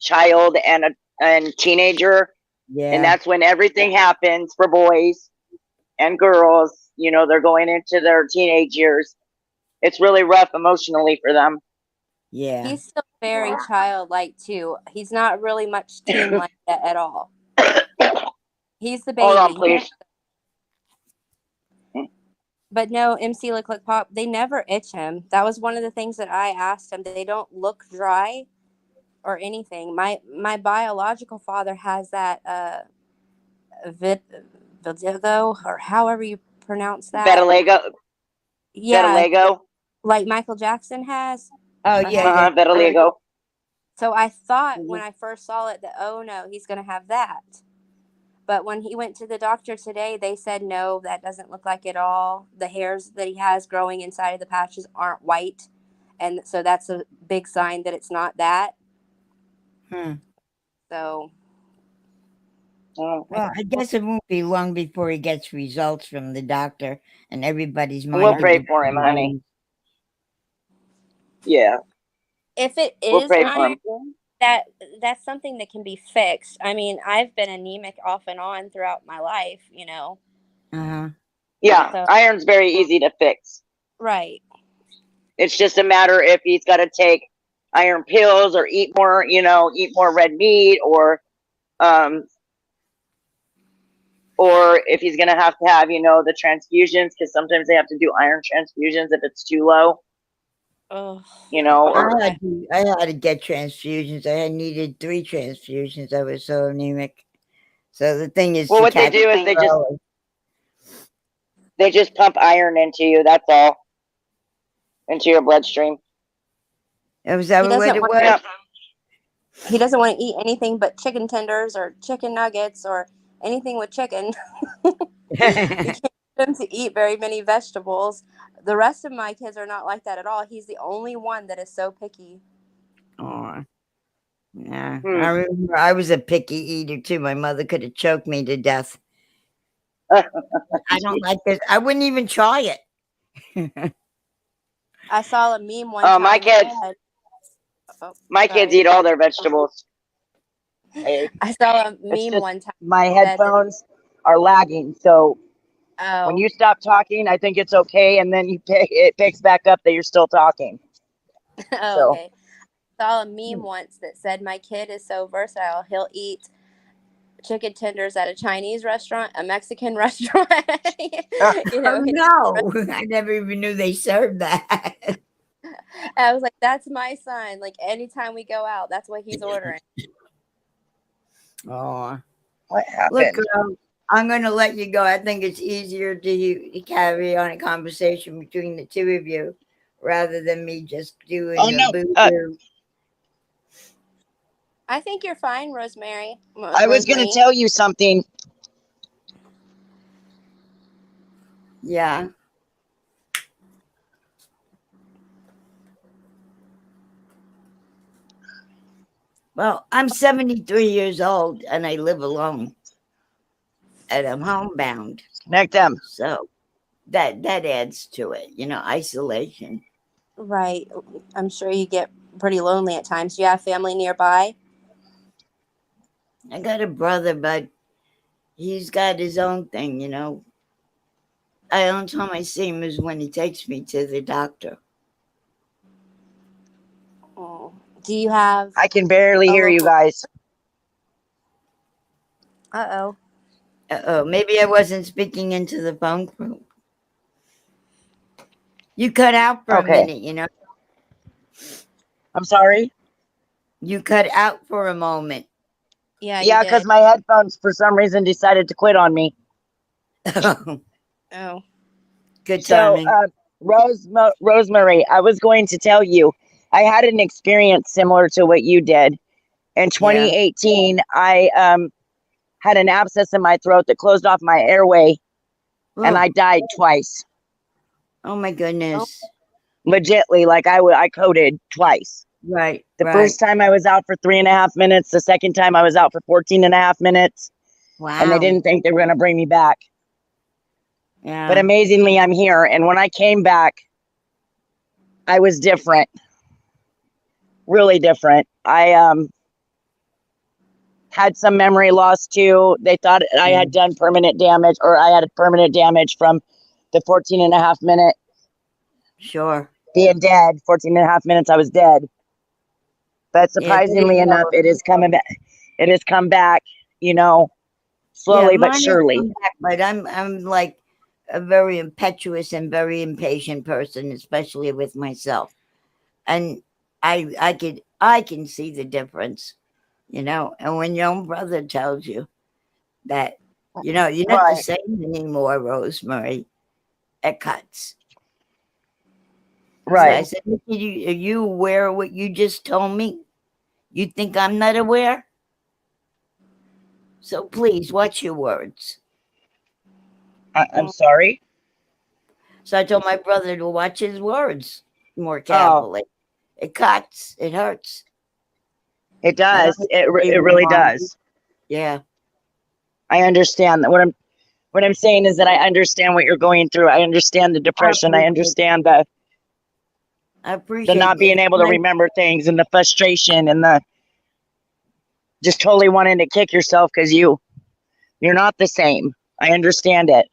child and teenager. Yeah. And that's when everything happens for boys and girls. They're going into their teenage years. it's really rough emotionally for them. Yeah. He's still very childlike too. He's not really much teen like that at all. He's the baby. Hold on, please. But no, MC Lick Lick Pop, they never itch him. That was one of the things that I asked him. They don't look dry or anything. My biological father has that vitiligo, or however you pronounce that. Vitiligo. Yeah, Vitiligo. like Michael Jackson has. Oh, yeah. Vitiligo. So I thought when I first saw it that, oh no, he's going to have that. But when he went to the doctor today, they said, no, that doesn't look like it at all. The hairs that he has growing inside of the patches aren't white. And so that's a big sign that it's not that. So. Well, I guess it won't be long before he gets results from the doctor and everybody's mind. We'll pray for him, honey. Yeah. If it we'll is pray for him. That's something that can be fixed. I mean, I've been anemic off and on throughout my life, you know. Yeah, so, iron's very easy to fix. Right. It's just a matter if he's got to take iron pills or eat more, eat more red meat, or if he's going to have, the transfusions, because sometimes they have to do iron transfusions if it's too low. Oh, I had to get transfusions. I had needed 3 transfusions. I was so anemic. So the thing is, well, what they do is they just pump iron into you. That's all, into your bloodstream. Was that the way it was? He doesn't want to eat anything but chicken tenders or chicken nuggets or anything with chicken. You can't get him to eat very many vegetables. The rest of my kids are not like that at all. He's the only one that is so picky. Oh, yeah. I remember I was a picky eater too. My mother could have choked me to death. I don't like this. I wouldn't even try it. I saw a meme one time. My kids eat all their vegetables. I saw a meme one time. My headphones are lagging, so when you stop talking, I think it's okay, and then it picks back up that you're still talking. Okay. I saw a meme once that said, my kid is so versatile. He'll eat chicken tenders at a Chinese restaurant, a Mexican restaurant. No, I never even knew they served that. I was like, that's my son. Like, anytime we go out, that's what he's ordering. Oh, what happened? Look, I'm going to let you go. I think it's easier to carry on a conversation between the two of you rather than me just doing boo-boo. I think you're fine, Rosemary. I was going to tell you something. Yeah. Well, I'm 73 years old and I live alone. And I'm homebound. Connect them. So that adds to it, isolation. Right. I'm sure you get pretty lonely at times. Do you have family nearby? I got a brother, but he's got his own thing, The only time I see him is when he takes me to the doctor. Oh. Do you have... I can barely hear you guys. Uh-oh. Maybe I wasn't speaking into the phone group. You cut out for a minute, I'm sorry? You cut out for a moment. Yeah, because my headphones, for some reason, decided to quit on me. Oh. Good timing. So, Rosemary, I was going to tell you, I had an experience similar to what you did. In 2018, I had an abscess in my throat that closed off my airway, and I died twice. Oh my goodness. Legitly, like I coded twice. Right. The first time I was out for 3.5 minutes. The second time I was out for 14.5 minutes. Wow. And they didn't think they were going to bring me back. Yeah. But amazingly, I'm here. And when I came back, I was different. Really different. I had some memory loss too. They thought I had done permanent damage, or I had permanent damage from the 14.5 minute Sure. being dead. 14 and a half minutes, I was dead. But Yeah, they surprisingly didn't enough, know. it has come back. It has come back, you know, Yeah, slowly but mine has surely. come back, but I'm like a very impetuous and very impatient person, especially with myself. And I can see the difference, you know. And when your own brother tells you that, you know, you're not the Right. same anymore, Rosemary, it cuts. So I Right. said, are you aware of what you just told me? You think I'm not aware? So please watch your words. I'm sorry. So I told my brother to watch his words more Oh, carefully. It cuts. It hurts. it I does. don't It really does. Yeah. I understand that. What I'm saying is that I understand what you're going through. I understand the depression. I understand I the appreciate not being it. able to remember things and the frustration and the just totally wanting to kick yourself because you're not the same. I understand it.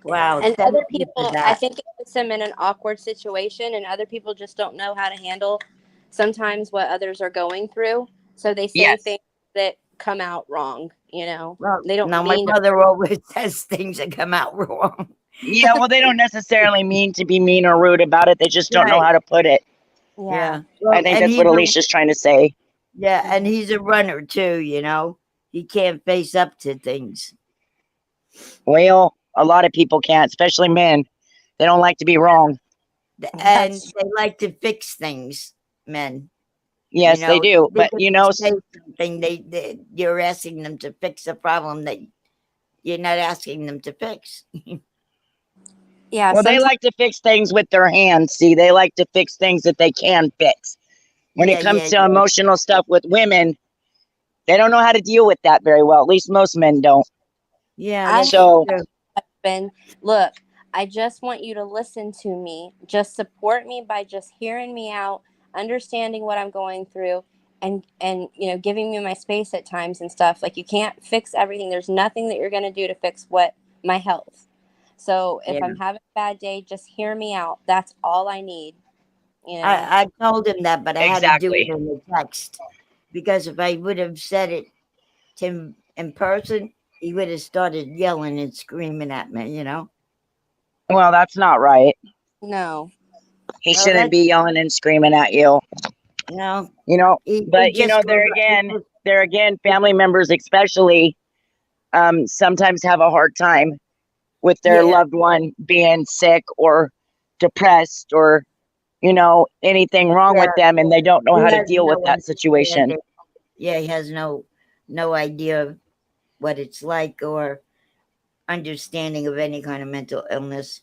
Wow. And Thank other you for people, I that. think it puts them in an awkward situation, and other people just don't know how to handle sometimes what others are going through. So they say Yes. things that come out wrong, you know. Well, They don't now my mean to. brother always says things that come out wrong. Yeah, well, they don't necessarily mean to be mean or rude about it. They just don't know Right. how to put it. Yeah. Yeah. Well, I think and that's what Alicia's trying to say. yeah, and he's a runner too, you know. He can't face up to things. Well, a lot of people can't, especially men. They don't like to be wrong. And That's they like to fix things, men. You Yes, they know, do. they But, say something, you're asking them to fix a problem that you're not asking them to fix. yeah. well, they Sometimes like to fix things with their hands. See, they like to fix things that they can fix. When it comes to Yeah. emotional stuff with women, they don't know how to deal with that very well. At least most men don't. Yeah, I that's have So, true. been, look, I just want you to listen to me. Just support me by just hearing me out, understanding what I'm going through, and you know, giving me my space at times and stuff. Like, you can't fix everything. There's nothing that you're going to do to fix what my health. So if Yeah. I'm having a bad day, just hear me out. That's all I need, you know. I told him that, but I had to do it exactly. in the text because if I would have said it to him in person, he would have started yelling and screaming at me, you know? Well, that's not right. No. He Well, shouldn't be yelling and screaming at you. no, But he just goes, there again, family members especially sometimes have a hard time with their yeah, loved one being sick or depressed or anything wrong yeah, with them, and they don't know he how to has deal with no that situation. understanding. Yeah, he has no idea what it's like or understanding of any kind of mental illness.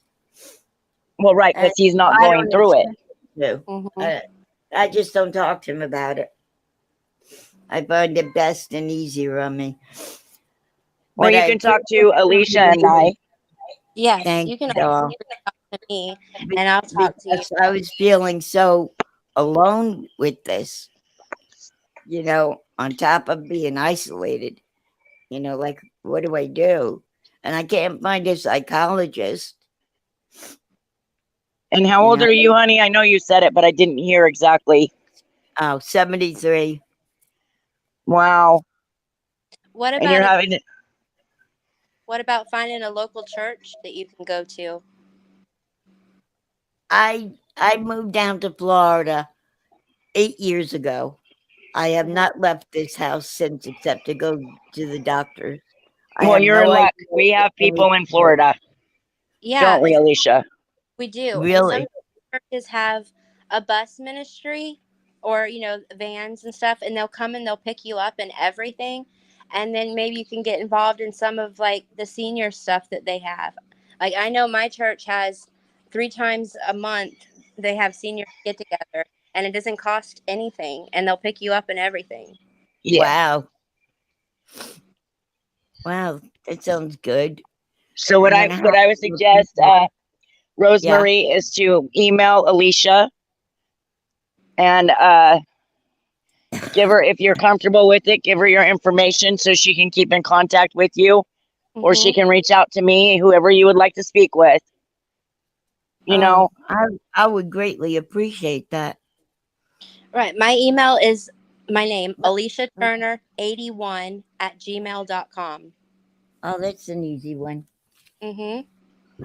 Well, right, And because he's not I going don't through it. expect him to. Mm-hmm. I just don't talk to him about it. I find it best and easier on me. Well, But you I can talk appreciate to Alicia and I. Yes, Thank you can you all. talk to me, and I'll talk to you. Because I was feeling so alone with this, you know, on top of being isolated, you know, like, what do I do? And I can't find a psychologist. And how You old know, are you, honey? I know you said it, but I didn't hear exactly. 73. Wow. What And you're about having to, what about finding a local church that you can go to? I moved down to Florida 8 years ago. I have not left this house since except to go to the doctor. I well, have you're in no idea luck. We have anything. people in Florida, Yeah, don't we, Alicia? we do. And some Really? churches have a bus ministry or, you know, vans and stuff, and they'll come and they'll pick you up and everything. And then maybe you can get involved in some of like the senior stuff that they have. Like, I know my church has 3 times a month they have senior get together, and it doesn't cost anything, and they'll pick you up and everything. Yeah. Wow. Wow, that sounds good. So I'm gonna have what I would to look into suggest, it. Yeah. Rosemary, is to email Alicia and give her, if you're comfortable with it, give her your information so she can keep in contact with you, or she Mm-hmm. can reach out to me, whoever you would like to speak with. You know, I would greatly appreciate that. Right. My email is my name, Alicia Turner 81 at gmail.com. Oh, that's an easy one. Mm-hmm.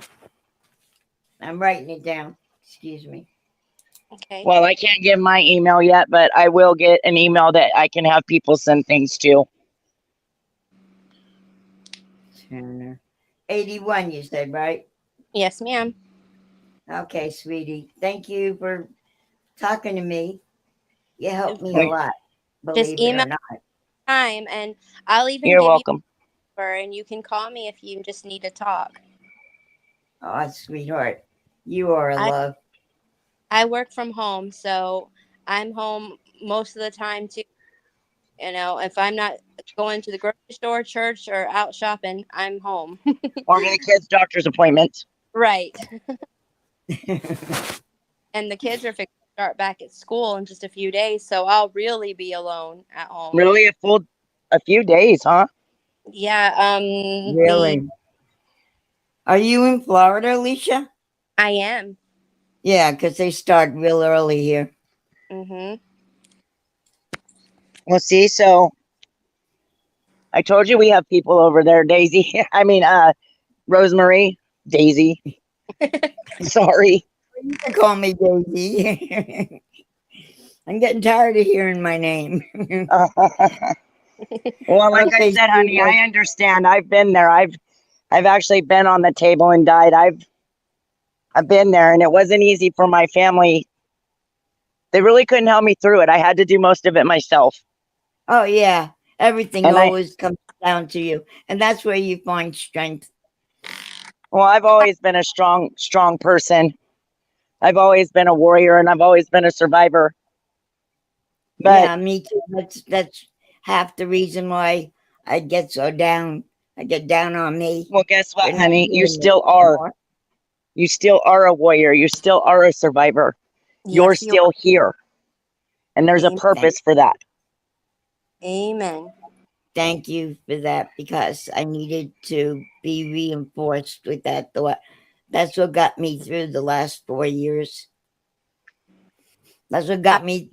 I'm writing it down. Excuse me. Okay. well, I can't give my email yet, but I will get an email that I can have people send things to. Turner. 81, you said, right? Yes, ma'am. Okay, sweetie. Thank you for talking to me. You helped me a Right. lot, Just believe it or email not. time, and I'll even You're give you welcome. a number, and you can call me if you just need to talk. Oh, sweetheart. You are a love. I work from home, so I'm home most of the time too. You know, if I'm not going to the grocery store, church, or out shopping, I'm home. Or to the kids' doctor's appointments. Right. And the kids are fixing to start back at school in just a few days, so I'll really be alone at home. Really, a few days, huh? Yeah, Really? Are you in Florida, Alicia? I am. Yeah, because they start real early here. Mm-hmm. Well, see, so I told you we have people over there, Daisy. I mean, Rosemary, Daisy. Sorry. You can call me Daisy. I'm getting tired of hearing my name. Well, like I Okay, said, honey, sweetheart. I understand. I've been there. I've actually been on the table and died. I've been there, and it wasn't easy for my family. They really couldn't help me through it. I had to do most of it myself. Oh, yeah. Everything And always comes down to you. And that's where you find strength. well, I've always been a strong person. I've always been a warrior, and I've always been a survivor. But Yeah, me too. That's half the reason why I get so down. I get down on me well, guess for what, not honey? You doing it still are. anymore. You still are a warrior. You still are a survivor. You're Yes, you still here, and there's a are. purpose for that. Amen. Thank you for that because I needed to be reinforced with that thought. That's what got me through the last 4 years. That's what got me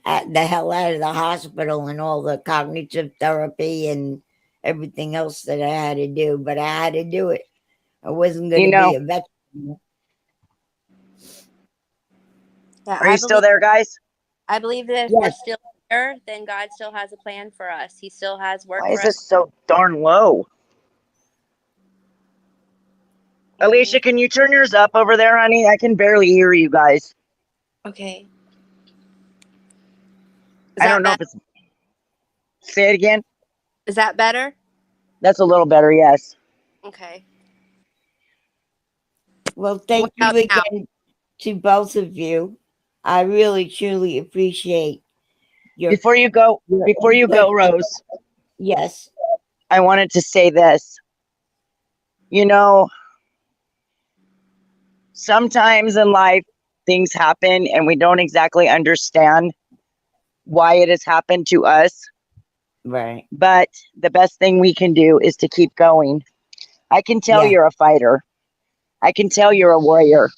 at the hell out of the hospital and all the cognitive therapy and everything else that I had to do. But I had to do it. I wasn't going You to be know, a veteran. Yeah, are you still there, guys? I believe that if we're Yes. still here, then God still has a plan for us. He still has work Why is for us. this so darn low? Alicia, can you turn yours up over there, honey? I can barely hear you guys. Okay. I don't know if it's. Say it again. Is that better? That's a little better, yes. Okay. Well, What thank you about now? again to both of you. I really, truly appreciate your Before you go, input. Rose, Yes. I wanted to say this. You know, sometimes in life things happen and we don't exactly understand why it has happened to us. Right. But the best thing we can do is to keep going. I can tell Yeah. you're a fighter. I can tell you're a warrior.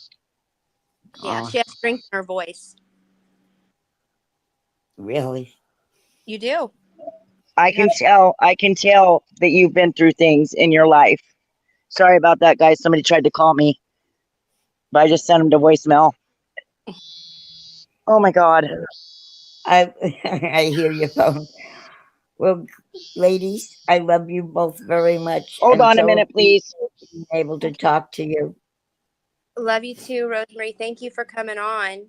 Yeah, Oh, she has strength in her voice. really? You do. I You have. can tell that you've been through things in your life. Sorry about that, guys. Somebody tried to call me, but I just sent them to voicemail. Oh my God. I I hear your phone. Well, ladies, I love you both very much. Hold And on a so minute, please. being able to talk to you. Love you too, Rosemary. Thank you for coming on.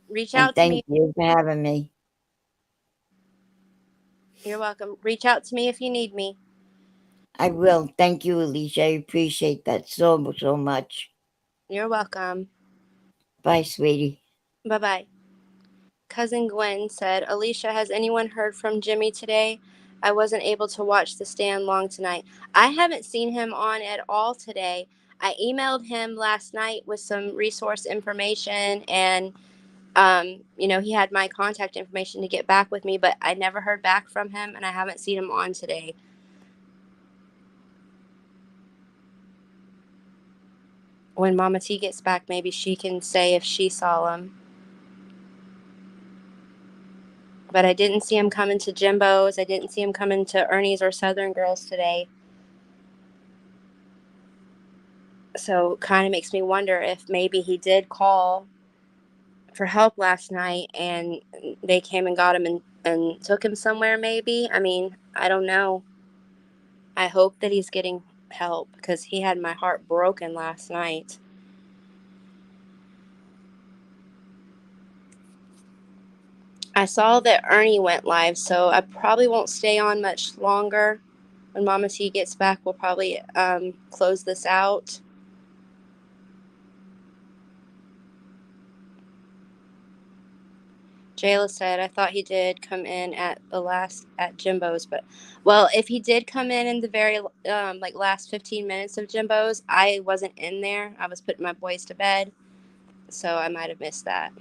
Reach And out to thank me. you for having me. You're welcome. Reach out to me if you need me. I will. Thank you, Alicia. I appreciate that so, so much. You're welcome. Bye, sweetie. Bye-bye. Cousin Gwen said, Alicia, has anyone heard from Jimmy today? I wasn't able to watch the stand long tonight. I haven't seen him on at all today. I emailed him last night with some resource information and he had my contact information to get back with me, but I never heard back from him and I haven't seen him on today. when Mama T gets back, maybe she can say if she saw him. But I didn't see him coming to Jimbo's. I didn't see him coming to Ernie's or Southern Girls today. So it kind of makes me wonder if maybe he did call for help last night and they came and got him and took him somewhere maybe. I mean, I don't know. I hope that he's getting help because he had my heart broken last night. I saw that Ernie went live, so I probably won't stay on much longer. When Mama T gets back, we'll probably close this out. Jayla said, I thought he did come in at Jimbo's, but well, if he did come in the very last 15 minutes of Jimbo's, I wasn't in there. I was putting my boys to bed, so I might have missed that.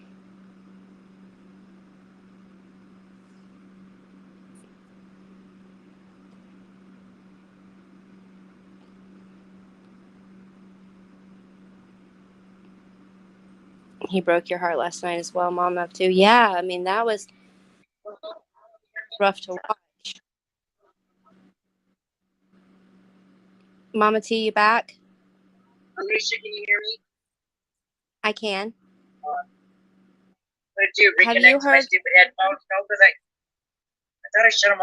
He broke your heart last night as well, Mama, too. Yeah, I mean, that was rough to watch. Mama T, you back? Alicia, can you hear me? I can. What did you Have reconnect you my heard? stupid headphones? No, because I thought I shut them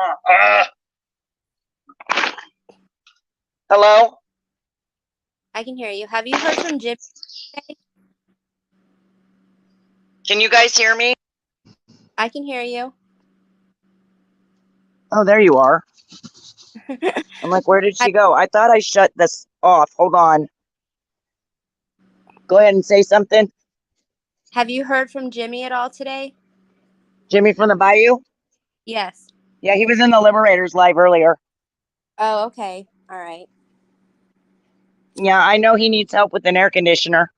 off. Hello? I can hear you. Have you heard from Jim? Can you guys hear me? I can hear you. Oh, there you are. I'm like, where did she go? I thought I shut this off. Hold on. Go ahead and say something. Have you heard from Jimmy at all today? Jimmy from the Bayou? Yes. Yeah, he was in the Liberators live earlier. Oh, okay. All right. Yeah, I know he needs help with an air conditioner.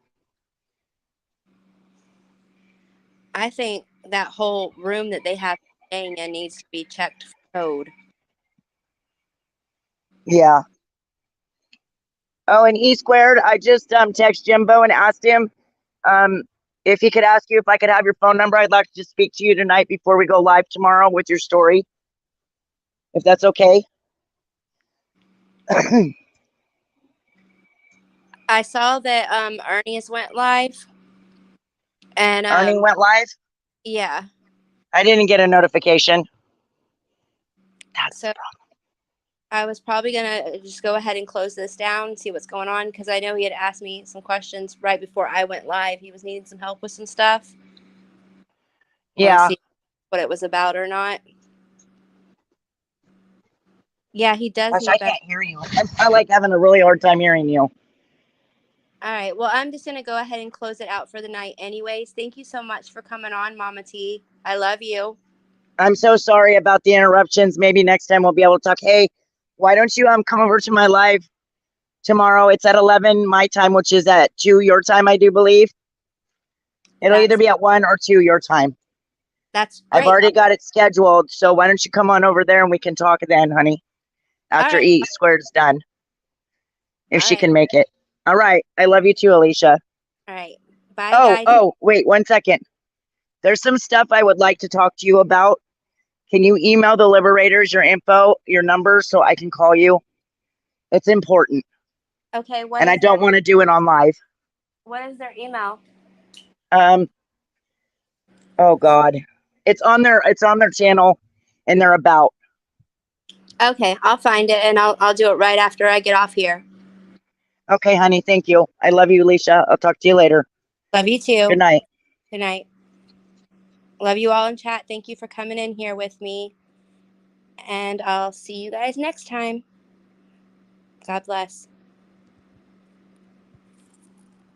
I think that whole room that they have staying in needs to be checked for code. Yeah. Oh, and E squared, I just texted Jimbo and asked him if he could ask you if I could have your phone number. I'd like to just speak to you tonight before we go live tomorrow with your story, if that's okay. I saw that Ernie's went live, and Ernie went live? yeah. I didn't get a notification. That's So I was probably gonna just go ahead and close this down and see what's going on because I know he had asked me some questions right before I went live. He was needing some help with some stuff. Yeah. See what it was about or not. Yeah, he does Gosh, need I better. can't hear you. I like having a really hard time hearing you. All right. Well, I'm just going to go ahead and close it out for the night anyways. Thank you so much for coming on, Mama T. I love you. I'm so sorry about the interruptions. Maybe next time we'll be able to talk. Hey, why don't you come over to my live tomorrow? It's at 11 my time, which is at 2 your time, I do believe. It'll either be at 1 or 2 your time. That's great. I've already got it scheduled. So why don't you come on over there and we can talk then, honey, after E squared's done, if she can make it. All right. I love you too, Alicia. All right. Bye, guys. Oh, wait 1 second. There's some stuff I would like to talk to you about. Can you email the Liberators your info, your number, so I can call you? It's important. Okay. And I don't want to do it on live. What is their email? Oh God. It's on their channel and they're about. Okay, I'll find it and I'll do it right after I get off here. Okay, honey. Thank you. I love you, Alicia. I'll talk to you later. Love you too. Good night. Good night. Love you all in chat. Thank you for coming in here with me. And I'll see you guys next time. God bless.